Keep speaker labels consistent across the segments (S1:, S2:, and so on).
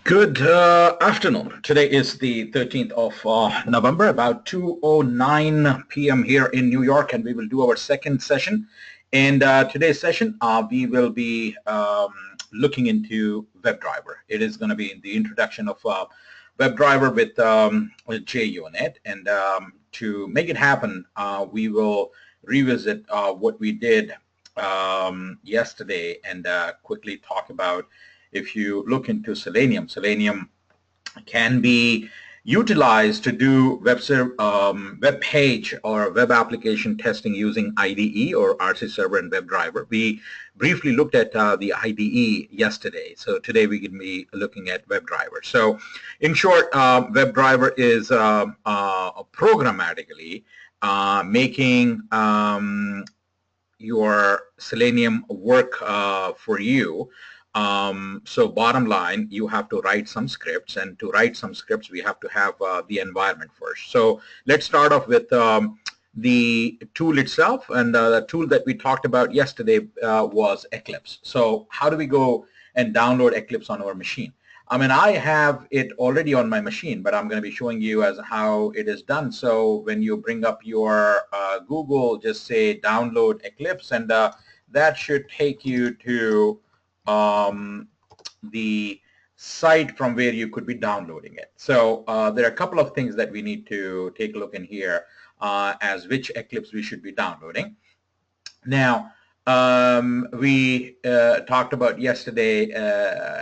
S1: Good afternoon. Today is the 13th of November, about 2:09 p.m. here in New York, and we will do our second session. And today's session, we will be looking into WebDriver. It is going to be the introduction of WebDriver with JUnit. And to make it happen, we will revisit what we did yesterday and quickly talk about. If you look into Selenium, Selenium can be utilized to do web page or web application testing using IDE or RC Server and WebDriver. We briefly looked at the IDE yesterday, so today we can be looking at WebDriver. So in short, WebDriver is programmatically making your Selenium work for you. So bottom line, you have to write some scripts, and to write some scripts, we have to have the environment first. So let's start off with the tool itself, and the tool that we talked about yesterday was Eclipse. So how do we go and download Eclipse on our machine? I mean, I have it already on my machine, but I'm going to be showing you as how it is done. So when you bring up your Google, just say download Eclipse, and that should take you to the site from where you could be downloading it. So there are a couple of things that we need to take a look in here as which Eclipse we should be downloading. Now, we talked about yesterday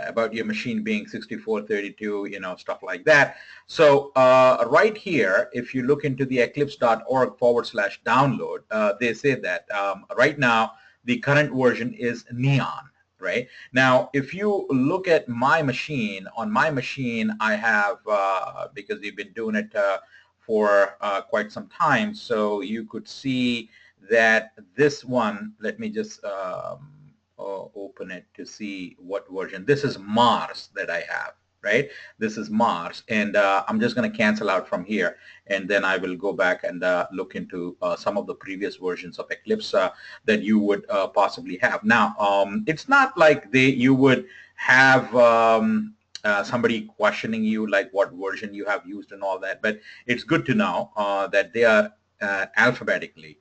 S1: about your machine being 6432, you know, stuff like that. So right here, if you look into the eclipse.org/download, they say that right now the current version is Neon. Right now, if you look at my machine, on my machine, I have because we've been doing it for quite some time, so you could see that this one. Let me just open it to see what version. This is Mars that I have. Right, this is Mars, and I'm just going to cancel out from here, and then I will go back and look into some of the previous versions of Eclipse that you would possibly have. Now, it's not like you would have somebody questioning you like what version you have used and all that, but it's good to know that they are alphabetically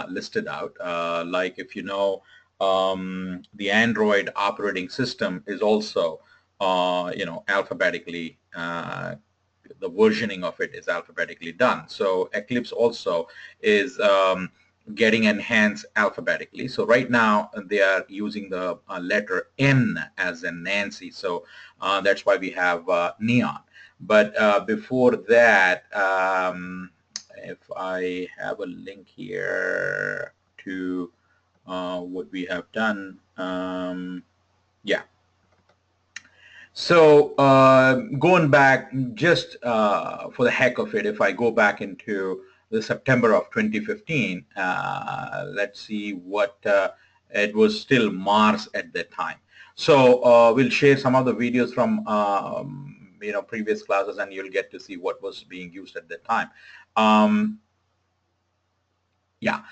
S1: listed out. Like if you know, the Android operating system is also you know, alphabetically, the versioning of it is alphabetically done. So Eclipse also is getting enhanced alphabetically. So right now they are using the letter N as in Nancy. So that's why we have Neon. But before that, if I have a link here to what we have done, yeah. So going back just for the heck of it, if I go back into the September of 2015, let's see what it was still Mars at that time. So we'll share some of the videos from you know, previous classes, and you'll get to see what was being used at that time. Yeah,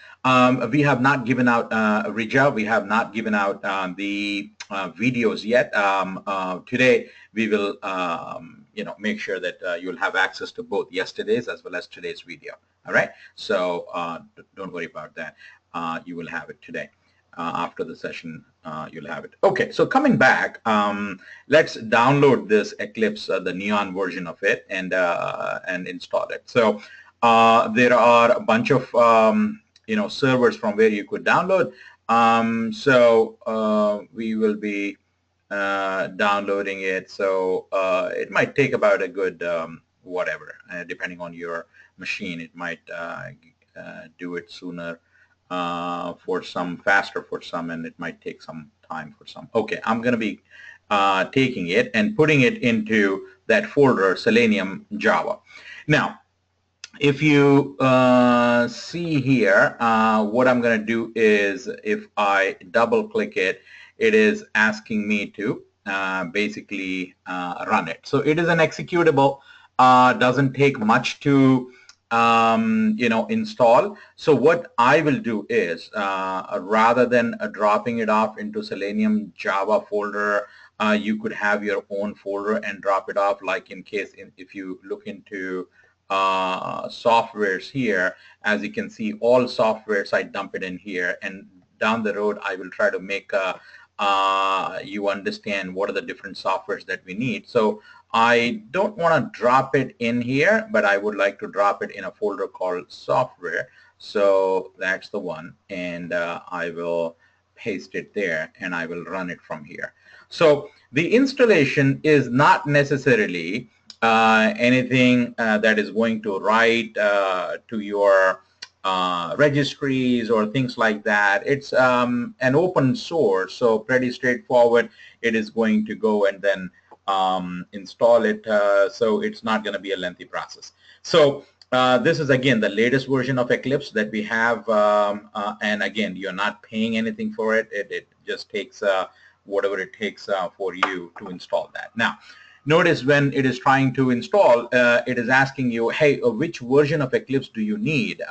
S1: we have not given out Rija. We have not given out the videos yet. Today we will, you know, make sure that you'll have access to both yesterday's as well as today's video. All right. So don't worry about that. You will have it today. After the session, you'll have it. Okay. So coming back, let's download this Eclipse, the Neon version of it, and install it. So there are a bunch of you know, servers from where you could download. So we will be downloading it. So it might take about a good whatever, depending on your machine. It might do it sooner for some, faster for some, and it might take some time for some. Okay, I'm going to be taking it and putting it into that folder, Selenium Java. Now, if you see here, what I'm going to do is, if I double click it, it is asking me to basically run it. So it is an executable, doesn't take much to you know, install. So what I will do is rather than dropping it off into Selenium Java folder you could have your own folder and drop it off, like in case if you look into softwares here, as you can see, all softwares I dump it in here, and down the road I will try to make you understand what are the different softwares that we need. So I don't want to drop it in here, but I would like to drop it in a folder called software. So that's the one, and I will paste it there, and I will run it from here. So the installation is not necessarily anything that is going to write to your registries or things like that. It's an open source, so pretty straightforward. It is going to go and then install it, so it's not going to be a lengthy process. So this is again the latest version of Eclipse that we have, and again, you're not paying anything for it. It just takes whatever it takes for you to install that. Now, notice when it is trying to install, it is asking you, hey, which version of Eclipse do you need?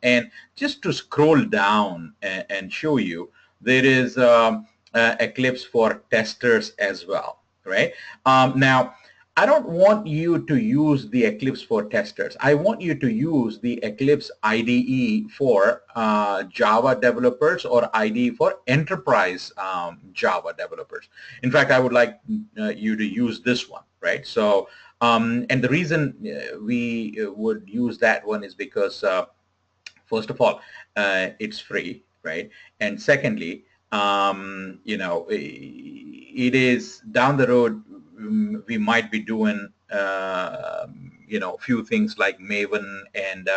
S1: And just to scroll down and show you, there is Eclipse for testers as well, right? Now, I don't want you to use the Eclipse for testers. I want you to use the Eclipse IDE for Java developers, or IDE for enterprise Java developers. In fact, I would like you to use this one, right? So, and the reason we would use that one is because, first of all, it's free, right? And secondly, you know, it is down the road, we might be doing you know, a few things like Maven and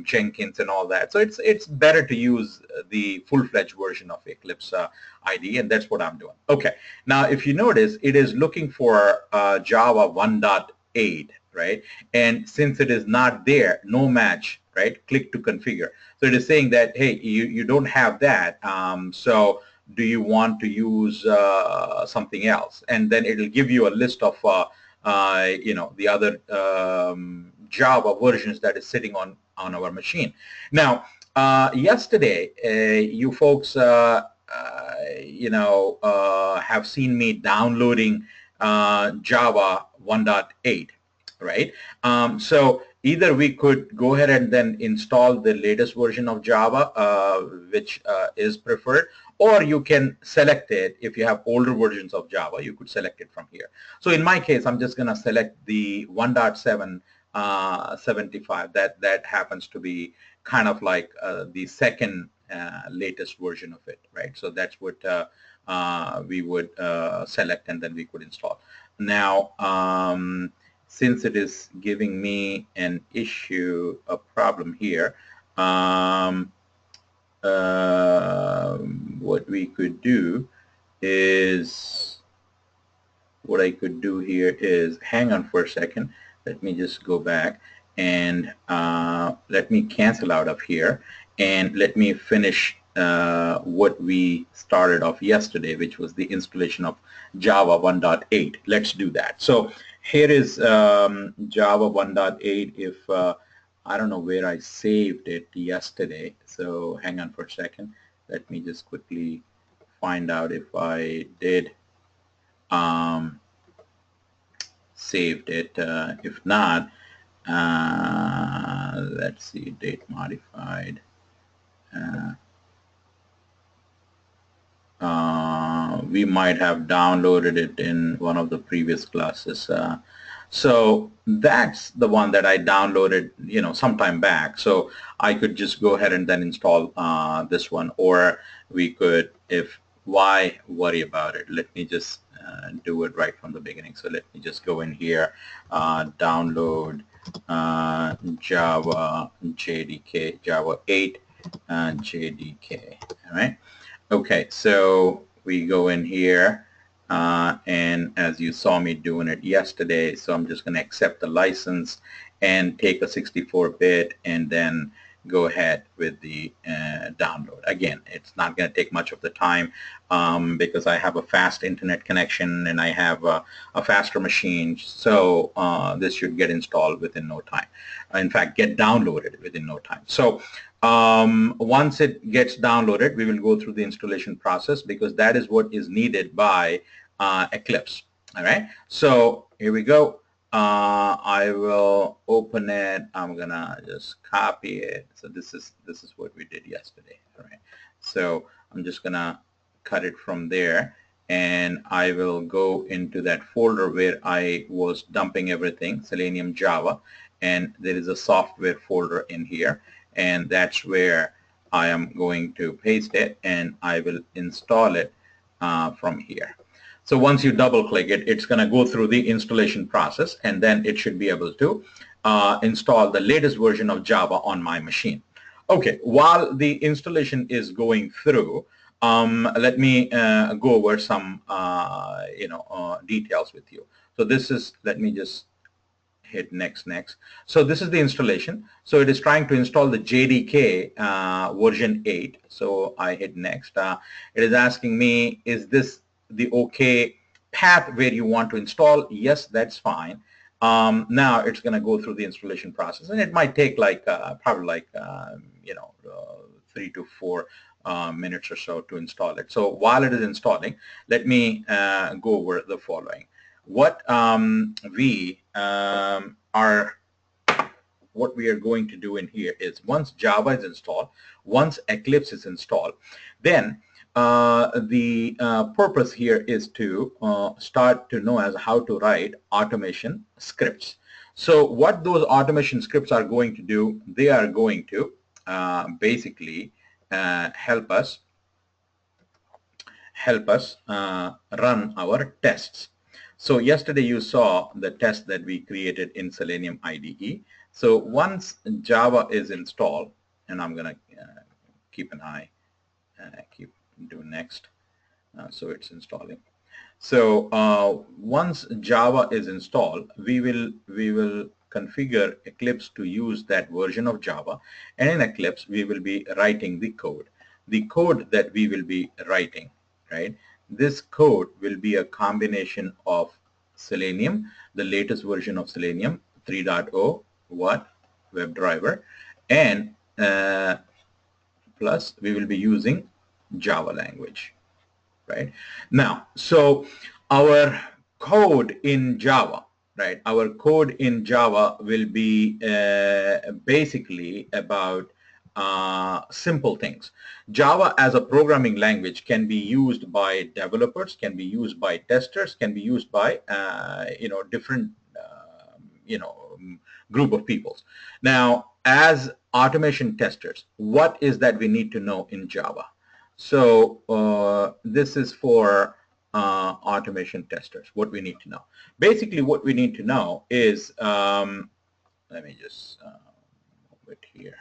S1: Jenkins and all that. So it's better to use the full-fledged version of Eclipse IDE, and that's what I'm doing. Okay, now if you notice, it is looking for Java 1.8, right? And since it is not there, no match, right? Click to configure. So it is saying that, hey, you don't have that, so do you want to use something else? And then it'll give you a list of you know, the other Java versions that is sitting on our machine. Now, yesterday, you folks you know, have seen me downloading Java 1.8, right? So either we could go ahead and then install the latest version of Java, which is preferred, or you can select it. If you have older versions of Java, you could select it from here. So in my case, I'm just going to select the 1.7 75. That happens to be kind of like the second latest version of it, right? So that's what we would select, and then we could install. Now, since it is giving me an issue, a problem here, what we could do is, what I could do here is, hang on for a second, let me just go back and let me cancel out of here, and let me finish what we started off yesterday, which was the installation of Java 1.8. Let's do that. So here is Java 1.8. If I don't know where I saved it yesterday, so hang on for a second. Let me just quickly find out if I did saved it. If not, let's see, date modified. We might have downloaded it in one of the previous classes. So that's the one that I downloaded, you know, sometime back. So I could just go ahead and then install this one, or we could, why worry about it? Let me just do it right from the beginning. So let me just go in here, download Java JDK, Java 8 JDK, all right? Okay, so we go in here, and as you saw me doing it yesterday, so I'm just going to accept the license and take a 64-bit and then go ahead with the download. Again, it's not going to take much of the time because I have a fast internet connection and I have a faster machine, so this should get installed within no time. In fact, get downloaded within no time. So Once it gets downloaded, we will go through the installation process because that is what is needed by Eclipse. All right. So here we go. I will open it. I'm gonna just copy it. So this is what we did yesterday. All right. So I'm just gonna cut it from there, and I will go into that folder where I was dumping everything, Selenium Java, and there is a software folder in here, and that's where I am going to paste it, and I will install it from here. So once you double click it, it's going to go through the installation process, and then it should be able to install the latest version of Java on my machine. Okay, while the installation is going through, let me go over some details with you. So this is, let me just hit next. So this is the installation. So it is trying to install the JDK version 8. So I hit next. It is asking me, is this the okay path where you want to install? Yes, that's fine. Now it's going to go through the installation process, and it might take like probably like 3 to 4 minutes or so to install it. So while it is installing, let me go over the following. What we are going to do in here is, once Java is installed, once Eclipse is installed, then the purpose here is to start to know as how to write automation scripts. So what those automation scripts are going to do, they are going to basically help us run our tests. So yesterday you saw the test that we created in Selenium IDE. So once Java is installed, and I'm going to keep an eye, keep do next. So it's installing. So once Java is installed, we will configure Eclipse to use that version of Java, and in Eclipse we will be writing the code. The code that we will be writing, right? This code will be a combination of Selenium, the latest version of Selenium 3.0 WebDriver, and plus we will be using Java language, right? Now, so our code in Java, right? Our code in Java will be basically about simple things. Java as a programming language can be used by developers, can be used by testers, can be used by different group of people. Now, as automation testers, what is that we need to know in Java? So this is for automation testers, what we need to know. Basically, what we need to know is, let me just move it here.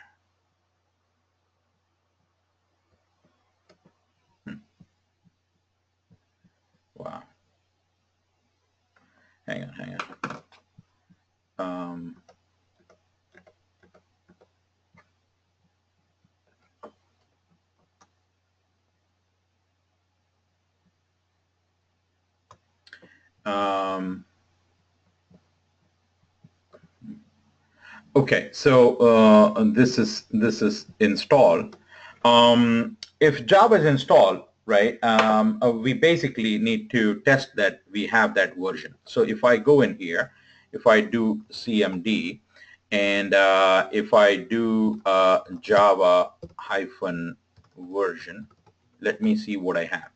S1: Wow. Hang on. Okay, so this is installed. If Java is installed, right, we basically need to test that we have that version. So if I go in here, if I do CMD, and if I do Java -version, let me see what I have.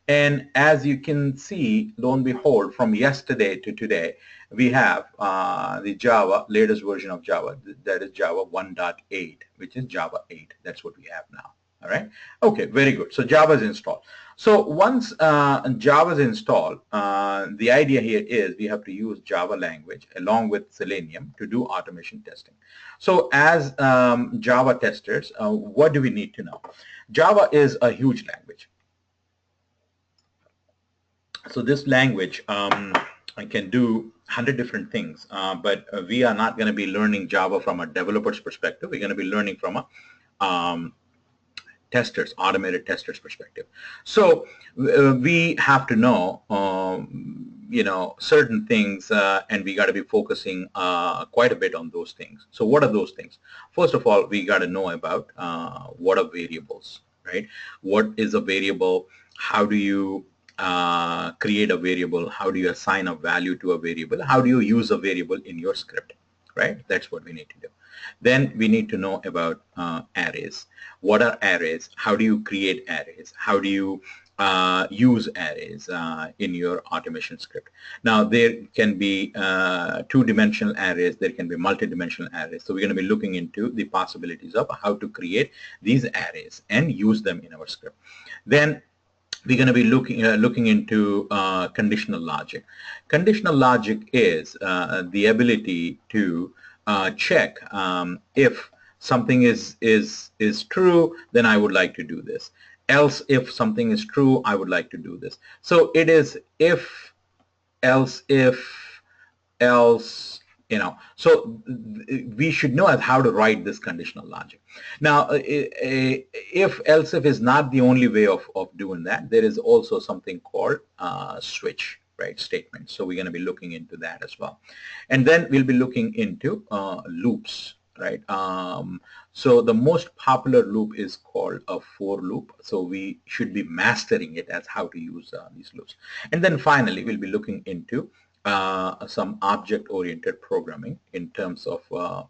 S1: And as you can see, lo and behold, from yesterday to today, we have the Java, latest version of Java, that is Java 1.8, which is Java 8. That's what we have now. All right. Okay, very good. So Java is installed. So once Java is installed, the idea here is we have to use Java language along with Selenium to do automation testing. So as Java testers, what do we need to know? Java is a huge language. So this language can do 100 different things, but we are not going to be learning Java from a developer's perspective. We're going to be learning from a automated testers perspective. So we have to know certain things, and we got to be focusing quite a bit on those things. So what are those things? First of all, we got to know about what are variables, right? What is a variable? How do you create a variable? How do you assign a value to a variable? How do you use a variable in your script, right? That's what we need to do. Then we need to know about arrays. What are arrays? How do you create arrays? How do you use arrays in your automation script? Now, there can be two-dimensional arrays. There can be multi-dimensional arrays. So we're going to be looking into the possibilities of how to create these arrays and use them in our script. Then we're going to be looking into conditional logic. Conditional logic is the ability to check if something is true, then I would like to do this. Else, if something is true, I would like to do this. So it is if, else, if, else, so we should know how to write this conditional logic. Now, if else if is not the only way of doing that, there is also something called switch, right, statement. So we're going to be looking into that as well. And then we'll be looking into loops, right? So the most popular loop is called a for loop. So we should be mastering it as how to use these loops. And then finally, we'll be looking into some object-oriented programming in terms of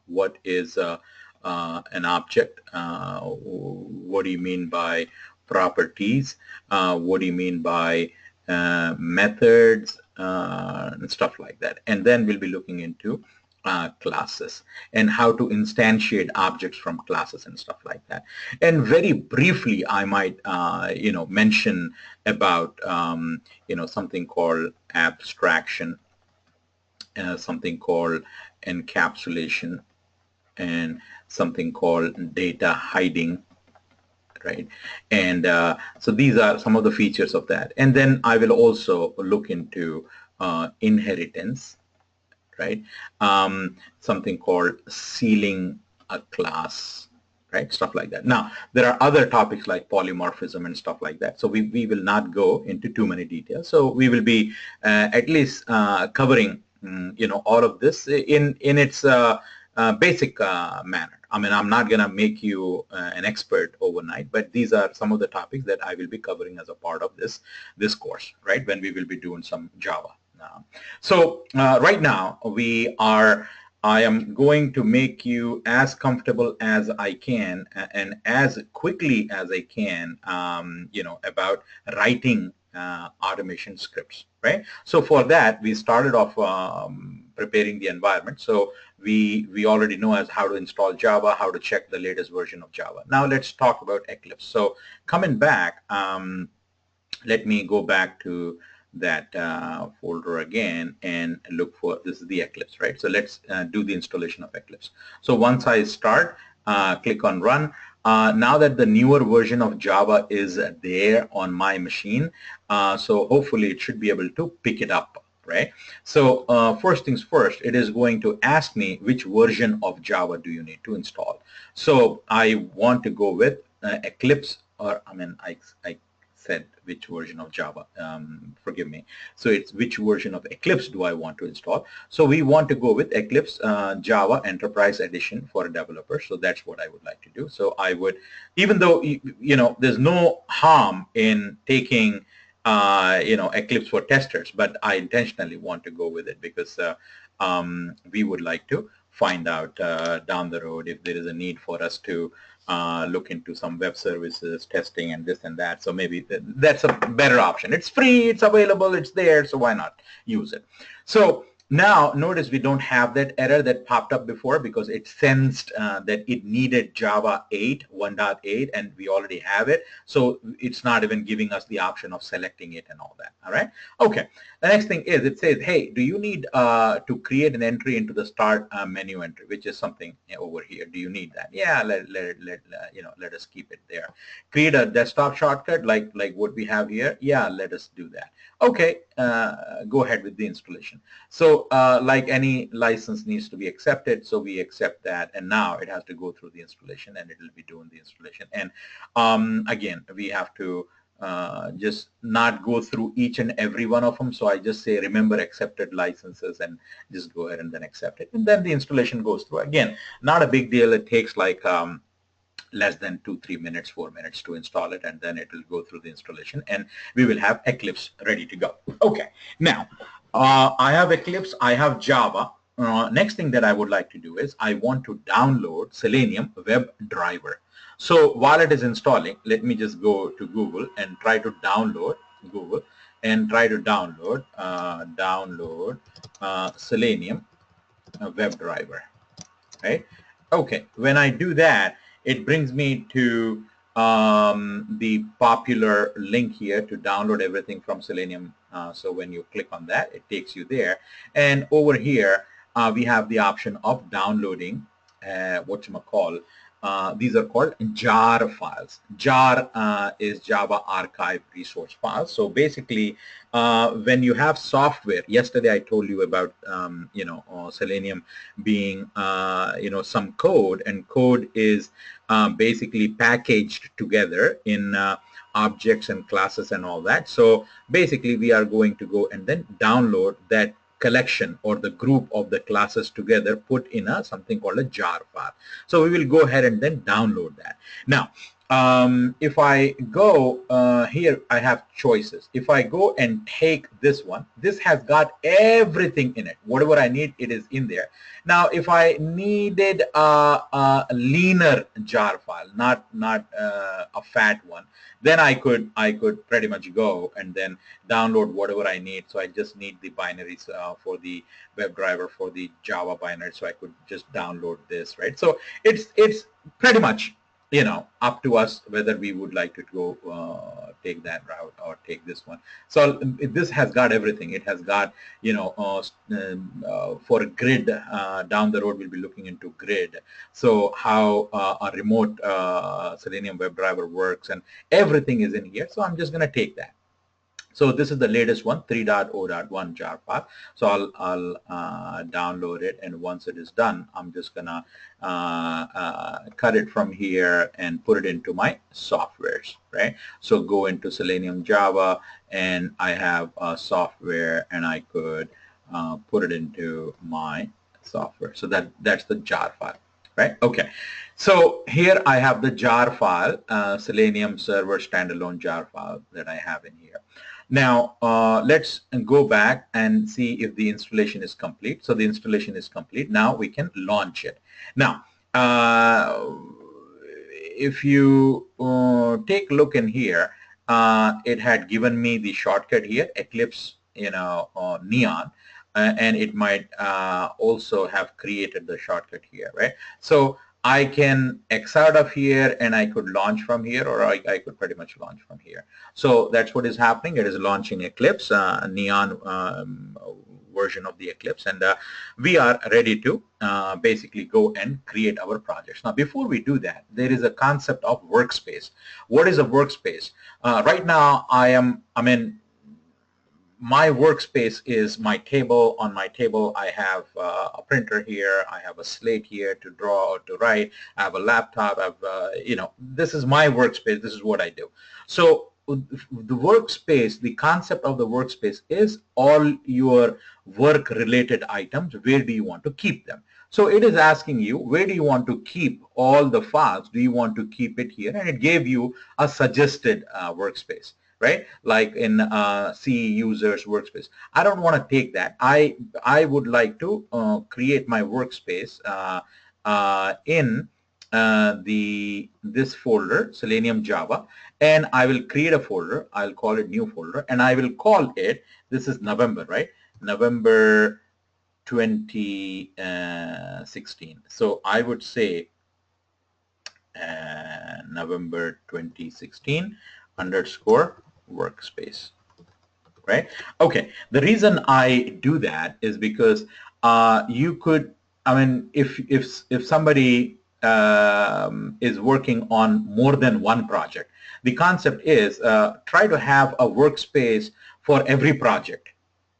S1: what is an object, what do you mean by properties, what do you mean by methods, and stuff like that. And then we'll be looking into classes and how to instantiate objects from classes and stuff like that. And very briefly, I might mention about something called abstraction, something called encapsulation, and something called data hiding, right? And so these are some of the features of that. And then I will also look into inheritance, right? Something called sealing a class, right? Stuff like that. Now, there are other topics like polymorphism and stuff like that. So we will not go into too many details. So we will be at least covering all of this in its basic manner. I mean, I'm not going to make you an expert overnight, but these are some of the topics that I will be covering as a part of this course, right, when we will be doing some Java. So right now, I am going to make you as comfortable as I can and as quickly as I can, about writing automation scripts, right? So for that, we started off preparing the environment. So we already know as how to install Java, how to check the latest version of Java. Now let's talk about Eclipse. So coming back, let me go back to that folder again and look for, this is the Eclipse, right? So let's do the installation of Eclipse. So once I start, click on run. Now that the newer version of Java is there on my machine, so hopefully it should be able to pick it up, right? So first things first, it is going to ask me which version of Java do you need to install. So I want to go with Eclipse, or I mean, I said which version of Java, forgive me. So it's which version of Eclipse do I want to install. So we want to go with Eclipse Java Enterprise Edition for a developer. So that's what I would like to do. So I would, even though, there's no harm in taking, Eclipse for testers, but I intentionally want to go with it because we would like to find out down the road if there is a need for us to look into some web services testing and this and that. So maybe that's a better option. It's free, it's available, it's there, so why not use it? So now notice we don't have that error that popped up before because it sensed that it needed Java 8, 1.8, and we already have it. So it's not even giving us the option of selecting it and all that. All right. Okay. The next thing is it says, hey, do you need to create an entry into the start menu entry, which is something over here. Do you need that? Yeah, let us keep it there. Create a desktop shortcut like what we have here. Yeah, let us do that. Okay, go ahead with the installation. So like any license needs to be accepted, so we accept that, and now it has to go through the installation and it will be doing the installation. And again, we have to just not go through each and every one of them. So I just say remember accepted licenses and just go ahead and then accept it. And then the installation goes through. Again, not a big deal. It takes like less than 2-3 minutes, 4 minutes to install it, and then it will go through the installation and we will have Eclipse ready to go. Okay, now I have Eclipse, I have Java. Next thing that I would like to do is I want to download Selenium WebDriver. So while it is installing, let me just go to Google and try to download Selenium WebDriver, right? Okay, when I do that, it brings me to the popular link here to download everything from Selenium. So when you click on that, it takes you there. And over here, we have the option of downloading whatchamacall. These are called jar files. Jar is Java Archive Resource Files. So basically, when you have software, yesterday I told you about Selenium being some code, and code is basically packaged together in objects and classes and all that. So basically, we are going to go and then download that collection or the group of the classes together, put in a something called a jar file. So we will go ahead and then download that. Now if I go here, I have choices. If I go and take this one, this has got everything in it. Whatever I need, it is in there. Now if I needed a leaner jar file, not a fat one, then I could pretty much go and then download whatever I need. So I just need the binaries for the WebDriver, for the Java binary, so I could just download this, right? So it's pretty much up to us whether we would like to go take that route or take this one. So this has got everything. It has got for a grid, down the road we'll be looking into grid, so how a remote Selenium WebDriver works, and everything is in here. So I'm just going to take that. So this is the latest one, 3.0.1 jar file. So I'll download it, and once it is done, I'm just gonna cut it from here and put it into my softwares, right? So go into Selenium Java, and I have software, and I could put it into my software. So that's the jar file, right? Okay. So here I have the jar file, Selenium Server standalone jar file that I have in here. Now let's go back and see if the installation is complete. So the installation is complete. Now we can launch it. Now if you take a look in here, it had given me the shortcut here, Eclipse, neon, and it might also have created the shortcut here, right? So I can X out of here, and I could launch from here, or I could pretty much launch from here. So that's what is happening. It is launching Eclipse, neon version of the Eclipse, and we are ready to basically go and create our projects. Now, before we do that, there is a concept of workspace. What is a workspace? Right now, my workspace is my table. On my table, I have a printer here. I have a slate here to draw or to write. I have a laptop. I have, this is my workspace. This is what I do. So the workspace, the concept of the workspace is all your work-related items. Where do you want to keep them? So it is asking you, where do you want to keep all the files? Do you want to keep it here? And it gave you a suggested workspace, right? Like in C users workspace. I don't want to take that. I would like to create my workspace in this folder, Selenium Java, and I will create a folder. I'll call it new folder, and I will call it, this is November, right? November 2016. So I would say November 2016 _ workspace, right? Okay, the reason I do that is because you could, if somebody is working on more than one project, the concept is try to have a workspace for every project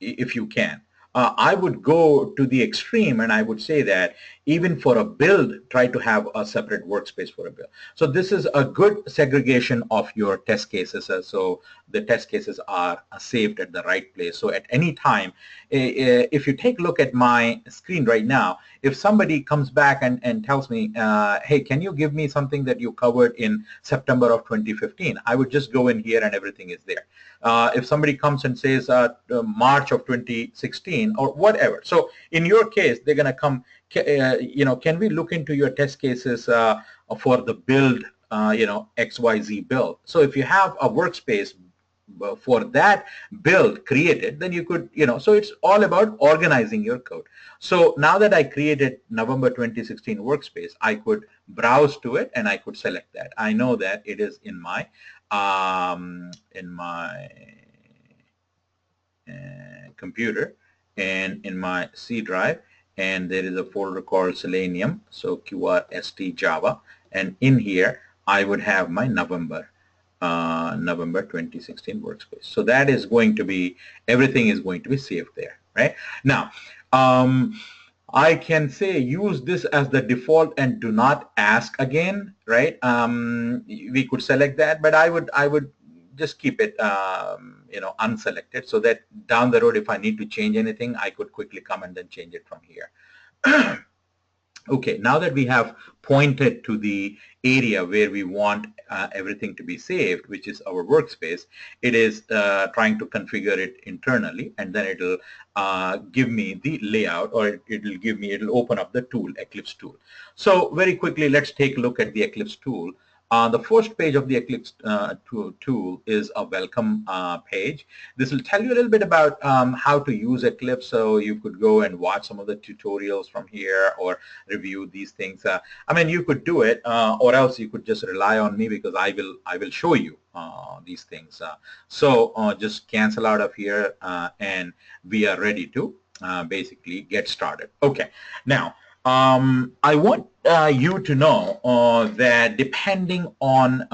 S1: if you can. I would go to the extreme and I would say that even for a build, try to have a separate workspace for a build. So this is a good segregation of your test cases. So the test cases are saved at the right place. So at any time, if you take a look at my screen right now, if somebody comes back and tells me, hey, can you give me something that you covered in September of 2015, I would just go in here and everything is there. If somebody comes and says March of 2016 or whatever. So in your case, they're going to come, can we look into your test cases for the build, XYZ build. So if you have a workspace for that build created, then you could, so it's all about organizing your code. So now that I created November 2016 workspace, I could browse to it and I could select that. I know that it is in my computer and in my C drive, and there is a folder called Selenium, so QRST Java, and in here I would have my November 2016 workspace. So that is going to be, everything is going to be saved there, right? Now, I can say use this as the default and do not ask again, right? We could select that, but I would just keep it unselected, so that down the road if I need to change anything, I could quickly come and then change it from here. Okay, now that we have pointed to the area where we want everything to be saved, which is our workspace, it is trying to configure it internally, and then it'll give me the layout, or it'll open up the tool, Eclipse tool. So very quickly, let's take a look at the Eclipse tool. The first page of the Eclipse tool is a welcome page. This will tell you a little bit about how to use Eclipse, so you could go and watch some of the tutorials from here or review these things. I mean, you could do it, or else you could just rely on me, because I will show you these things. So just cancel out of here, and we are ready to basically get started. Okay, now I want you to know that depending on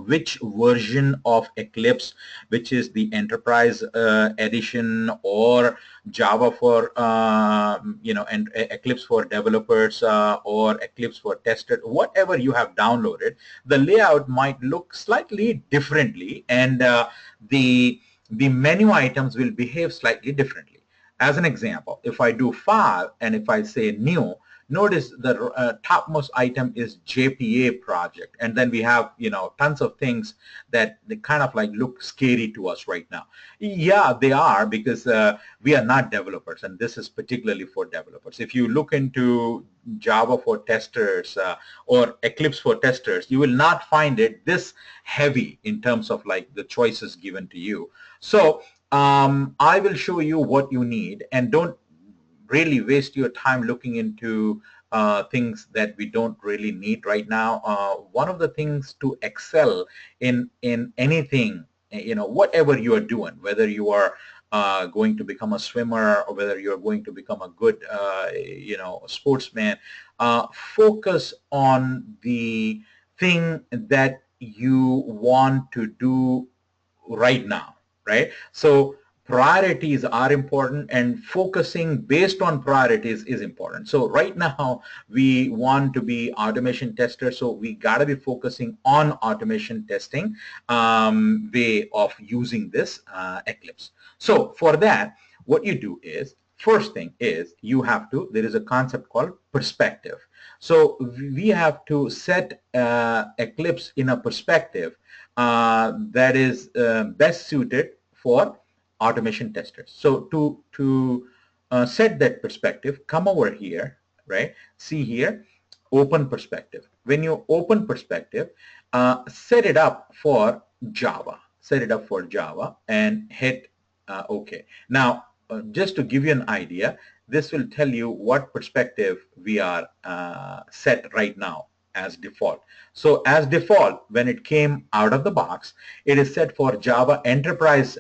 S1: which version of Eclipse, which is the Enterprise Edition or Java for, and Eclipse for developers or Eclipse for testers, whatever you have downloaded, the layout might look slightly differently, and the menu items will behave slightly differently. As an example, if I do File and if I say New, notice the topmost item is JPA project, and then we have tons of things that they kind of like look scary to us right now. Yeah, they are, because we are not developers, and this is particularly for developers. If you look into Java for testers or Eclipse for testers, you will not find it this heavy in terms of like the choices given to you. So I will show you what you need, and don't really waste your time looking into things that we don't really need right now. One of the things to excel in anything, whatever you are doing, whether you are going to become a swimmer or whether you're going to become a good sportsman, focus on the thing that you want to do right now, right? So priorities are important, and focusing based on priorities is important. So right now we want to be automation testers, so we got to be focusing on automation testing way of using this Eclipse. So for that, what you do is, first thing is there is a concept called perspective. So we have to set Eclipse in a perspective that is best suited for automation testers. So to set that perspective, come over here, right? See here, open perspective. When you open perspective, set it up for Java. Set it up for Java and hit OK. Now, just to give you an idea, this will tell you what perspective we are set right now as default. So as default, when it came out of the box, it is set for Java Enterprise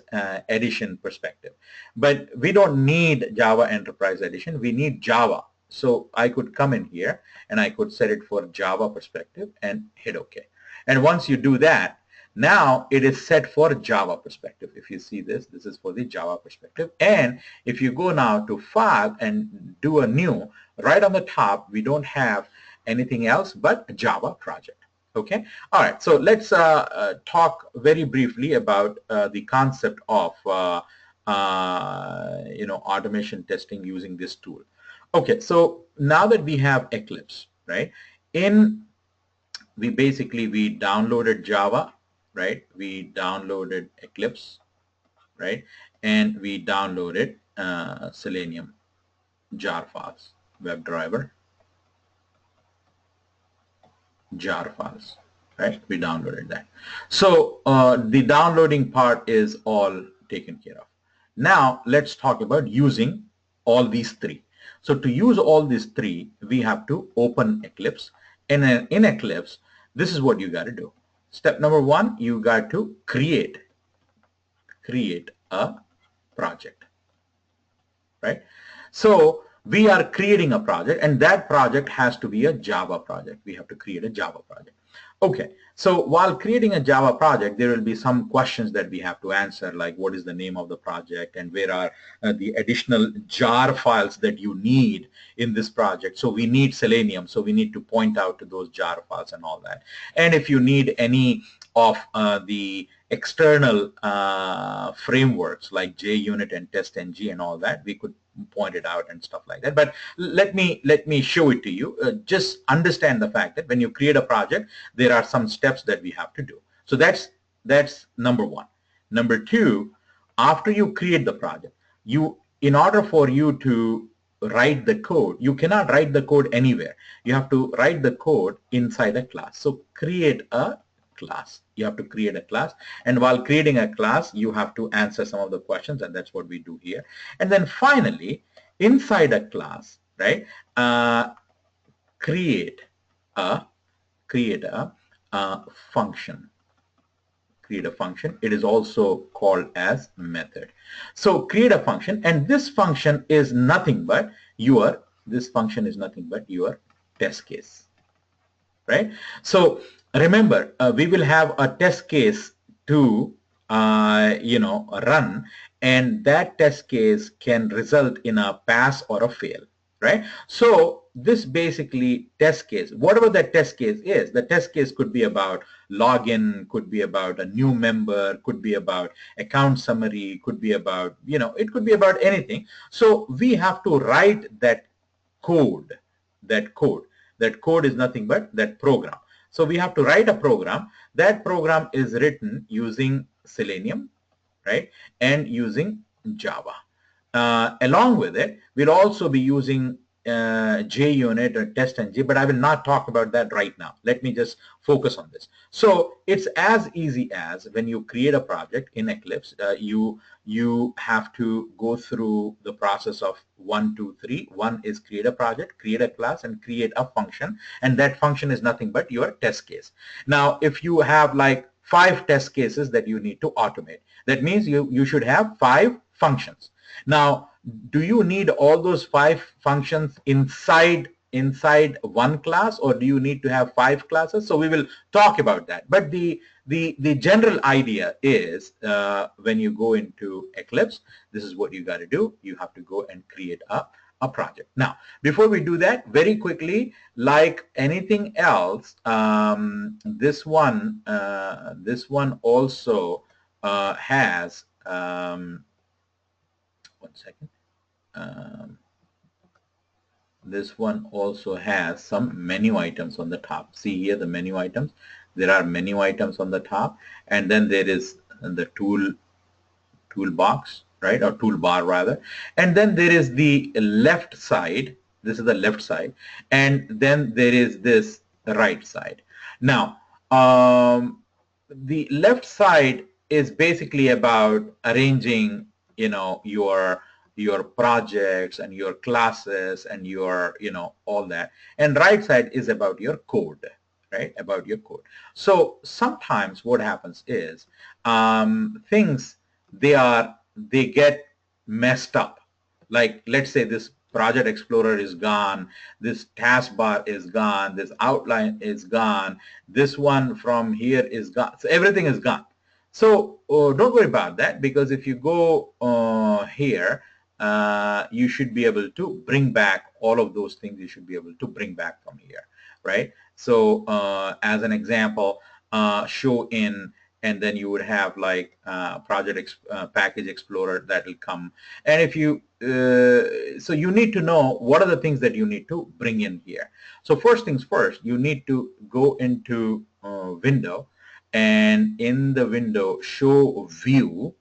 S1: Edition perspective. But we don't need Java Enterprise Edition, we need Java. So I could come in here and I could set it for Java perspective and hit OK. And once you do that, Now it is set for Java perspective. If you see this, this is for the Java perspective. And if you go now to File and do a new, right on the top, we don't have anything else but Java project. Okay. All right. So let's talk very briefly about the concept of automation testing using this tool. Okay. So now that we have Eclipse, right? We downloaded Java, right? We downloaded Eclipse, right? And we downloaded Selenium jar files, WebDriver, jar files, right? We downloaded that. So the downloading part is all taken care of. Now let's talk about using all these three. So to use all these three, we have to open Eclipse. And in Eclipse, this is what you got to do. Step number one, you got to create a project, right? So we are creating a project, and that project has to be a Java project. We have to create a Java project. Okay, so while creating a Java project, there will be some questions that we have to answer, like what is the name of the project and where are the additional jar files that you need in this project. So we need Selenium, so we need to point out to those jar files and all that. And if you need any of the external frameworks like JUnit and TestNG and all that, we could point it out and stuff like that. But let me show it to you. Just understand the fact that when you create a project, there are some steps that we have to do. So that's number one. Number two, after you create the project, in order for you to write the code, you cannot write the code anywhere. You have to write the code inside a class. So create a class. You have to create a class, and while creating a class, you have to answer some of the questions, and that's what we do here. And then finally, inside a class, right, create a function. Create a function. It is also called as method. So create a function, and this function is nothing but your test case, right? So remember, we will have a test case to run, and that test case can result in a pass or a fail, right? So this basically test case, whatever that test case is, the test case could be about login, could be about a new member, could be about account summary, could be about, it could be about anything. So we have to write that code. That code is nothing but that program. So we have to write a program. That program is written using Selenium, right, and using Java. Along with it, we'll also be using JUnit or TestNG, but I will not talk about that right now. Let me just focus on this. So it's as easy as when you create a project in Eclipse, you have to go through the process of 1, 2, 3. One is create a project, create a class, and create a function, and that function is nothing but your test case. Now, if you have like 5 test cases that you need to automate, that means you should have 5 functions. Now, do you need all those 5 functions inside one class, or do you need to have 5 classes? So we will talk about that. But the general idea is when you go into Eclipse, this is what you got to do. You have to go and create a project. Now, before we do that, very quickly, like anything else, this one also has one second. This one also has some menu items on the top. See here the menu items. There are menu items on the top, and then there is the toolbox, right, or toolbar rather, and then there is the left side. This is the left side, and then there is this right side. Now, the left side is basically about arranging, your projects and your classes and your, all that. And right side is about your code, right? About your code. So sometimes what happens is things, they get messed up. Like, let's say this Project Explorer is gone, this taskbar is gone, this outline is gone, this one from here is gone. So everything is gone. So don't worry about that, because if you go here, you should be able to bring back all of those things. You should be able to bring back from here, right? So as an example, show in, and then you would have like package explorer that will come. And if you so you need to know what are the things that you need to bring in here. So first things first, you need to go into window, and in the window show view,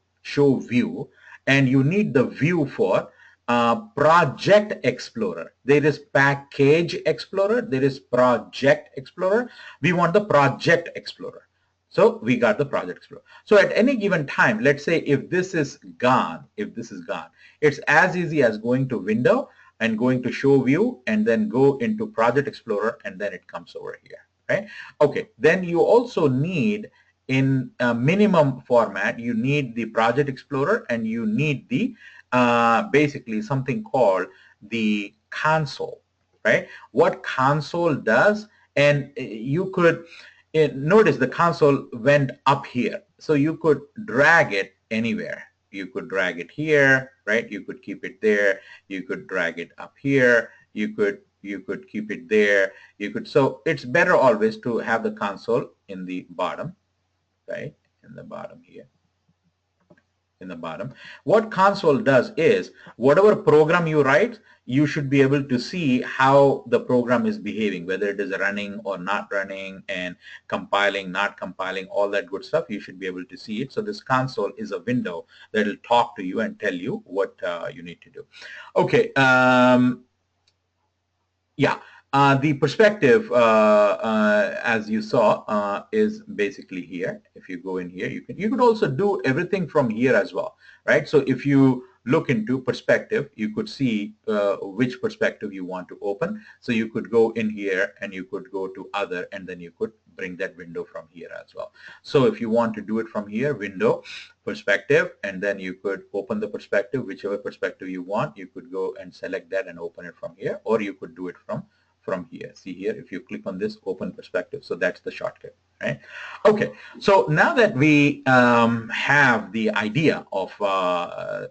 S1: and you need the view for Project Explorer. There is Package Explorer, there is Project Explorer. We want the Project Explorer. So we got the Project Explorer. So at any given time, let's say if this is gone, it's as easy as going to Window and going to Show View, and then go into Project Explorer, and then it comes over here, right? Okay, then you also need, in minimum format, you need the Project Explorer, and you need the basically something called the console, right? What console does, and you could notice the console went up here, so you could drag it anywhere. You could drag it here, right? You could keep it there. You could drag it up here. You could keep it there. So it's better always to have the console in the bottom, right? In the bottom here. In the bottom. What console does is, whatever program you write, you should be able to see how the program is behaving, whether it is running or not running, and compiling, not compiling, all that good stuff. You should be able to see it. So this console is a window that will talk to you and tell you what you need to do. Okay. Yeah. The perspective, as you saw, is basically here. If you go in here, you could also do everything from here as well, right? So if you look into perspective, you could see which perspective you want to open. So you could go in here, and you could go to other, and then you could bring that window from here as well. So if you want to do it from here, window, perspective, and then you could open the perspective, whichever perspective you want. You could go and select that and open it from here, or you could do it from here. See here, if you click on this, open perspective. So that's the shortcut, right? Okay, so now that we have the idea of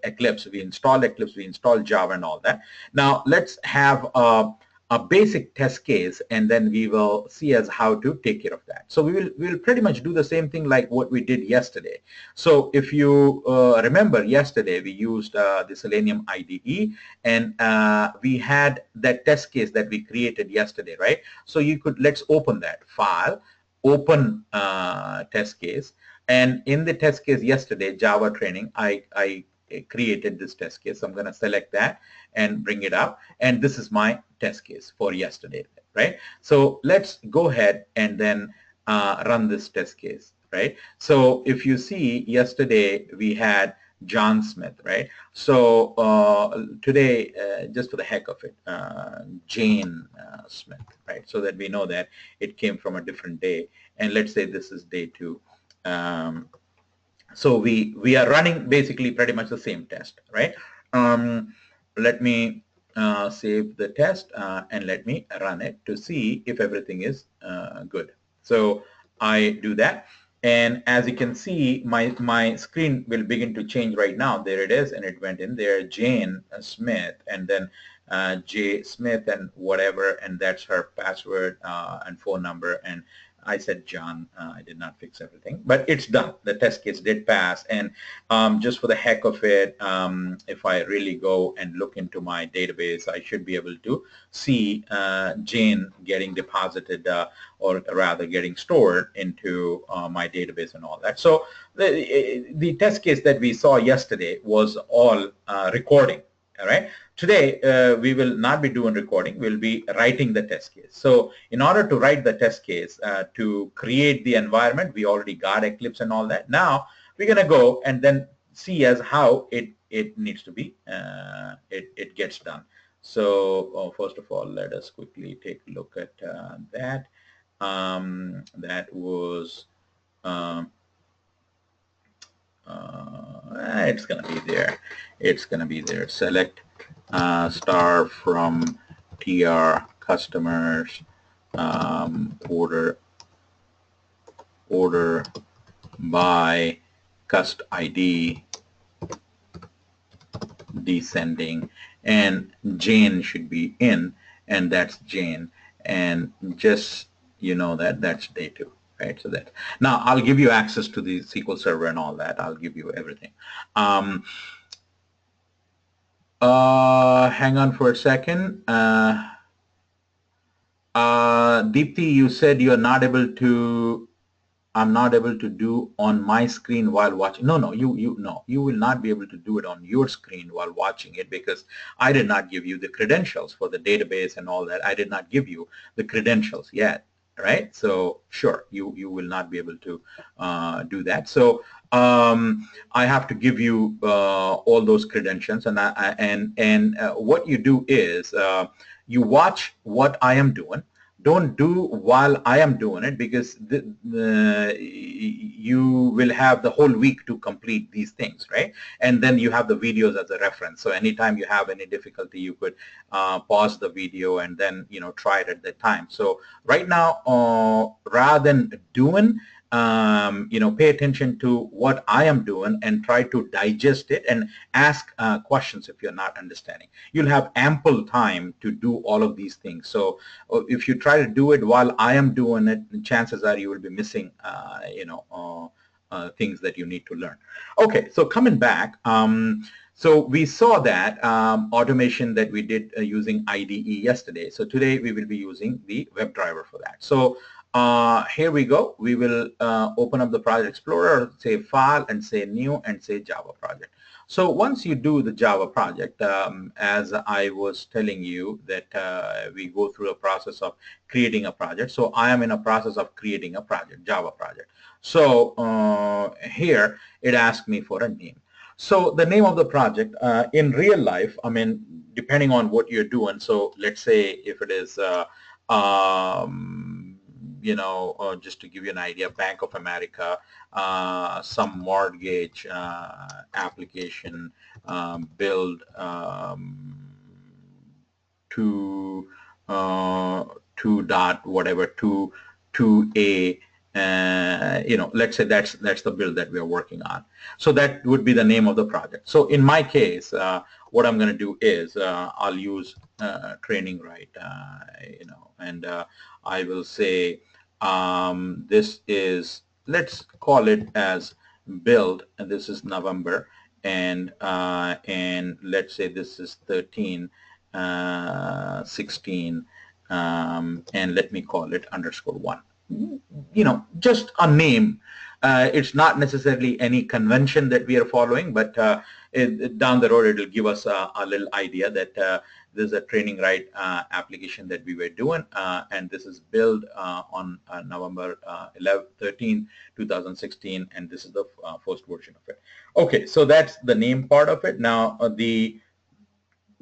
S1: Eclipse, we installed Eclipse, we installed Java and all that. Now let's have a basic test case, and then we will see as how to take care of that. So we'll pretty much do the same thing like what we did yesterday. So if you remember, yesterday we used the Selenium IDE, and we had that test case that we created yesterday, right? So let's open that file, open test case, and in the test case yesterday, Java training, I created this test case. So I'm going to select that and bring it up, and this is my test case for yesterday, right? So let's go ahead and then run this test case, right? So if you see, yesterday we had John Smith, right? So today, just for the heck of it, Jane Smith, right? So that we know that it came from a different day, and let's say this is day 2. So we are running basically pretty much the same test, right? Let me save the test and let me run it to see if everything is good. So I do that, and as you can see, my screen will begin to change right now. There it is, and it went in there, Jane Smith, and then J Smith and whatever, and that's her password and phone number, and I said John. I did not fix everything, but it's done. The test case did pass, and just for the heck of it, if I really go and look into my database, I should be able to see Jane getting deposited, or rather getting stored into my database and all that. So the test case that we saw yesterday was all recording. All right. Today, we will not be doing recording. We'll be writing the test case. So in order to write the test case, to create the environment, we already got Eclipse and all that. Now, we're going to go and then see as how it needs to be, it gets done. So first of all, let us quickly take a look at that. That was... it's going to be there. It's going to be there. Select star from TR customers, order by cust ID descending, and Jane should be in, and that's Jane, and just that's day 2, right? So that now I'll give you access to the SQL Server and all that. I'll give you everything. Hang on for a second. Deepthi, you said you're not able to. I'm not able to do on my screen while watching. No, you will not be able to do it on your screen while watching it, because I did not give you the credentials for the database and all that. I did not give you the credentials yet, right? So sure, you will not be able to do that. So I have to give you all those credentials, and what you do is you watch what I am doing. Don't do while I am doing it, because you will have the whole week to complete these things, right? And then you have the videos as a reference. So anytime you have any difficulty, you could pause the video and then try it at that time. So right now, rather than doing, pay attention to what I am doing and try to digest it and ask questions if you're not understanding. You'll have ample time to do all of these things. So if you try to do it while I am doing it, chances are you will be missing, things that you need to learn. Okay, so coming back, so we saw that automation that we did using IDE yesterday. So today we will be using the WebDriver for that. So here we go. We will open up the Project Explorer, say File, and say New, and say Java Project. So once you do the Java project, as I was telling you that we go through a process of creating a project. So I am in a process of creating a project, Java project. So here it asked me for a name. So the name of the project in real life, I mean, depending on what you're doing. So let's say if it is just to give you an idea, Bank of America, some mortgage application, build to dot whatever to a let's say that's the build that we are working on. So that would be the name of the project. So in my case, what I'm going to do is I'll use TrainingRite, and I will say this is, let's call it as build, and this is November, and let's say this is 13, 16, and let me call it _1. Just a name. It's not necessarily any convention that we are following, but down the road it will give us a little idea that this is a TrainingRite application that we were doing, and this is built on November 13, 2016, and this is the first version of it. Okay, so that's the name part of it. Now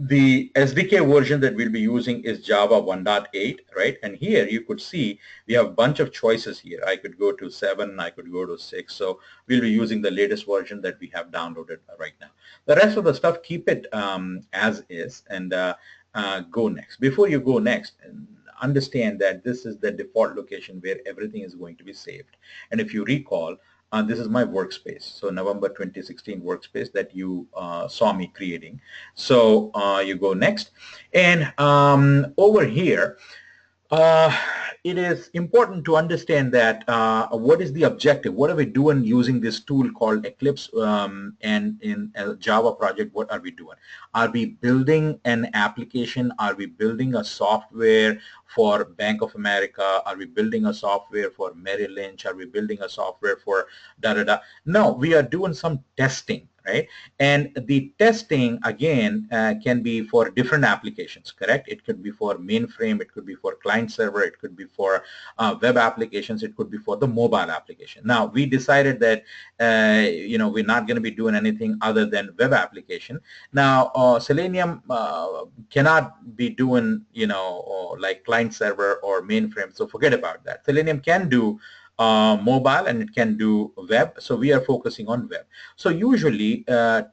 S1: the SDK version that we'll be using is Java 1.8, right? And here you could see we have a bunch of choices here. I could go to 7, I could go to 6. So we'll be using the latest version that we have downloaded right now. The rest of the stuff, keep it as is, and go next. Before you go next, understand that this is the default location where everything is going to be saved. And if you recall, this is my workspace. So November 2016 workspace that you saw me creating. So you go next. And over here, it is important to understand that what is the objective? What are we doing using this tool called Eclipse, and in a Java project, what are we doing? Are we building an application? Are we building a software for Bank of America? Are we building a software for Merrill Lynch? Are we building a software for da-da-da? No, we are doing some testing, right? And the testing, again, can be for different applications, correct? It could be for mainframe, it could be for client server, it could be for web applications, it could be for the mobile application. Now, we decided that, we're not going to be doing anything other than web application. Now, Selenium cannot be doing, like client server or mainframe, so forget about that. Selenium can do mobile and it can do web. So we are focusing on web. So usually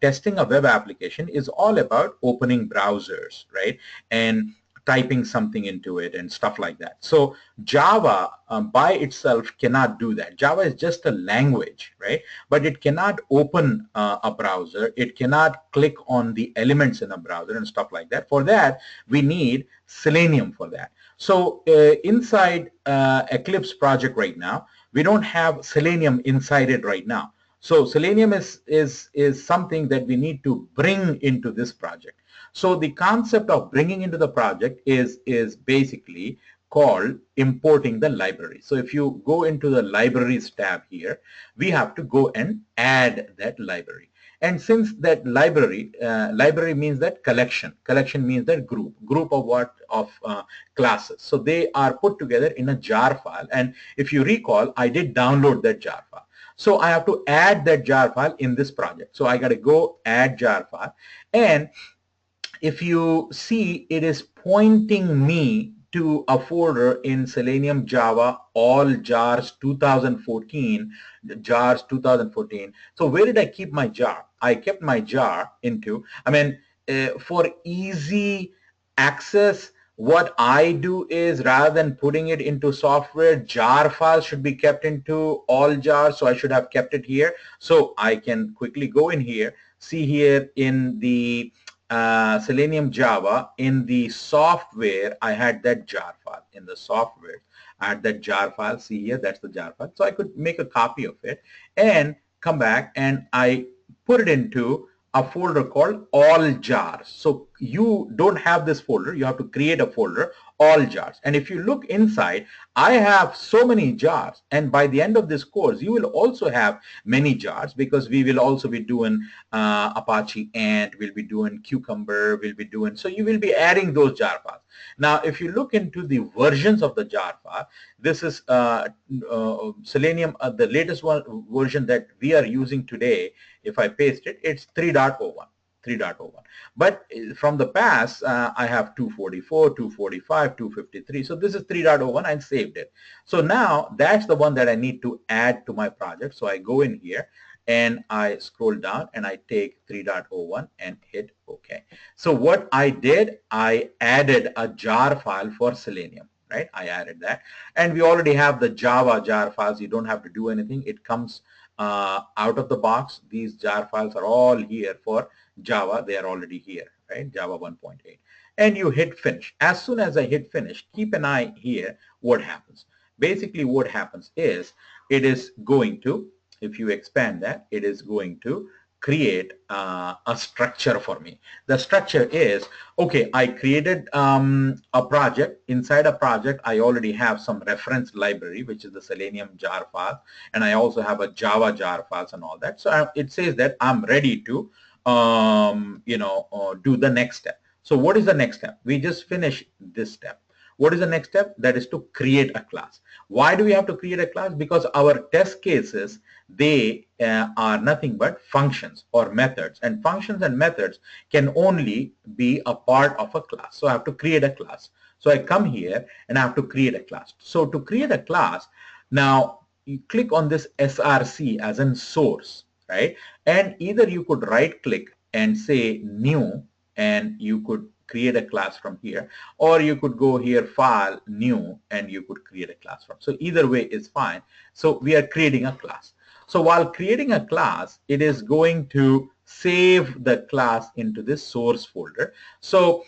S1: testing a web application is all about opening browsers, right? And typing something into it and stuff like that. So Java by itself cannot do that. Java is just a language, right? But it cannot open a browser. It cannot click on the elements in a browser and stuff like that. For that, we need Selenium for that. So inside Eclipse project right now, we don't have Selenium inside it right now. So Selenium is something that we need to bring into this project. So the concept of bringing into the project is basically called importing the library. So if you go into the libraries tab here, we have to go and add that library. And since that library means that collection means that group of what, of classes. So they are put together in a jar file. And if you recall, I did download that jar file. So I have to add that jar file in this project. So I got to go add jar file. And if you see, it is pointing me to a folder in Selenium Java all jars 2014, jars 2014. So where did I keep my jar? I kept my jar into, for easy access, what I do is, rather than putting it into software, jar files should be kept into all jars. So I should have kept it here. So I can quickly go in here, see here in the Selenium Java, in the software, I had that jar file. In the software, I had that jar file. See here, that's the jar file. So I could make a copy of it and come back and I put it into a folder called all jars. So you don't have this folder. You have to create a folder, all jars. And if you look inside, I have so many jars. And by the end of this course, you will also have many jars, because we will also be doing Apache Ant, we'll be doing Cucumber, we'll be doing, so you will be adding those jar files. Now, if you look into the versions of the jar file, this is Selenium, the latest version that we are using today. If I paste it, it's 3.01. 3.01. But from the past, I have 244, 245, 253. So this is 3.01. I saved it. So now that's the one that I need to add to my project. So I go in here and I scroll down and I take 3.01 and hit OK. So what I did, I added a jar file for Selenium. Right? I added that. And we already have the Java jar files. You don't have to do anything. It comes out of the box. These jar files are all here for Java. They are already here, right? Java 1.8. And you hit finish. As soon as I hit finish, keep an eye here what happens. Basically what happens is, it is going to, if you expand that, it is going to create a structure for me. The structure is, okay, I created a project. Inside a project, I already have some reference library, which is the Selenium jar file, and I also have a Java jar files and all that. So it says that I'm ready to do the next step. So what is the next step? We just finished this step. What is the next step? That is to create a class. Why do we have to create a class? Because our test cases, they are nothing but functions or methods, and functions and methods can only be a part of a class. So I have to create a class. So I come here and I have to create a class. So to create a class, now you click on this src as in source, right? And either you could right click and say new, and you could create a class from here, or you could go here, file, new, and you could create a class from. So either way is fine. So we are creating a class. So while creating a class, it is going to save the class into this source folder. So